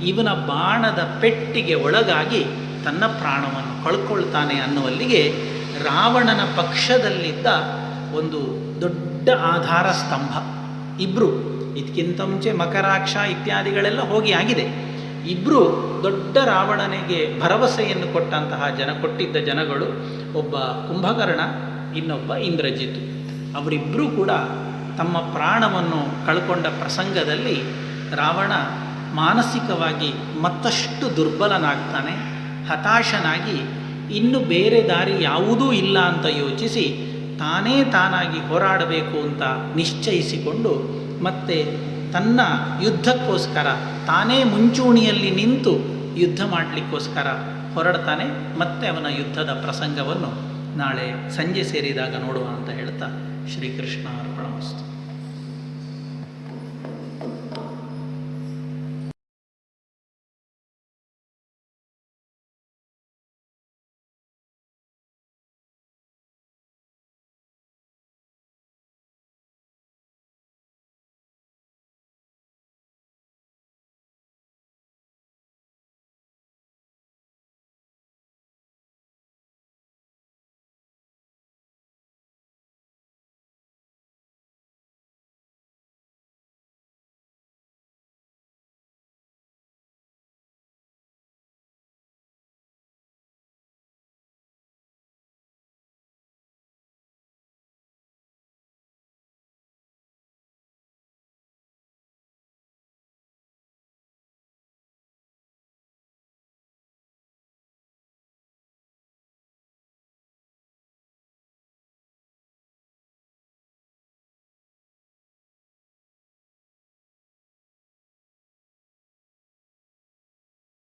[SPEAKER 1] ಇವನ ಬಾಣದ ಪೆಟ್ಟಿಗೆ ಒಳಗಾಗಿ ತನ್ನ ಪ್ರಾಣವನ್ನು ಕಳ್ಕೊಳ್ತಾನೆ ಅನ್ನುವಲ್ಲಿಗೆ ರಾವಣನ ಪಕ್ಷದಲ್ಲಿದ್ದ ಒಂದು ದೊಡ್ಡ ಆಧಾರ ಸ್ತಂಭ ಇಬ್ಬರು, ಇದಕ್ಕಿಂತ ಮುಂಚೆ ಮಕರಾಕ್ಷ ಇತ್ಯಾದಿಗಳೆಲ್ಲ ಹೋಗಿ ಆಗಿದೆ. ಇಬ್ಬರು ದೊಡ್ಡ ರಾವಣನಿಗೆ ಭರವಸೆಯನ್ನು ಕೊಟ್ಟಿದ್ದ ಜನಗಳು, ಒಬ್ಬ ಕುಂಭಕರ್ಣ, ಇನ್ನೊಬ್ಬ ಇಂದ್ರಜಿತು. ಅವರಿಬ್ಬರೂ ಕೂಡ ತಮ್ಮ ಪ್ರಾಣವನ್ನು ಕಳ್ಕೊಂಡ ಪ್ರಸಂಗದಲ್ಲಿ ರಾವಣ ಮಾನಸಿಕವಾಗಿ ಮತ್ತಷ್ಟು ದುರ್ಬಲನಾಗ್ತಾನೆ. ಹತಾಶನಾಗಿ ಇನ್ನು ಬೇರೆ ದಾರಿ ಯಾವುದೂ ಇಲ್ಲ ಅಂತ ಯೋಚಿಸಿ ತಾನಾಗಿ ಹೋರಾಡಬೇಕು ಅಂತ ನಿಶ್ಚಯಿಸಿಕೊಂಡು ಮತ್ತೆ ತನ್ನ ಯುದ್ಧಕ್ಕೋಸ್ಕರ ತಾನೇ ಮುಂಚೂಣಿಯಲ್ಲಿ ನಿಂತು ಯುದ್ಧ ಮಾಡಲಿಕ್ಕೋಸ್ಕರ ಹೊರಡ್ತಾನೆ. ಮತ್ತೆ ಅವನ ಯುದ್ಧದ ಪ್ರಸಂಗವನ್ನು ನಾಳೆ ಸಂಜೆ ಸೇರಿದಾಗ ನೋಡುವ ಅಂತ ಹೇಳ್ತಾ ಶ್ರೀಕೃಷ್ಣ ಅರ್ಪಣಮಸ್ತು.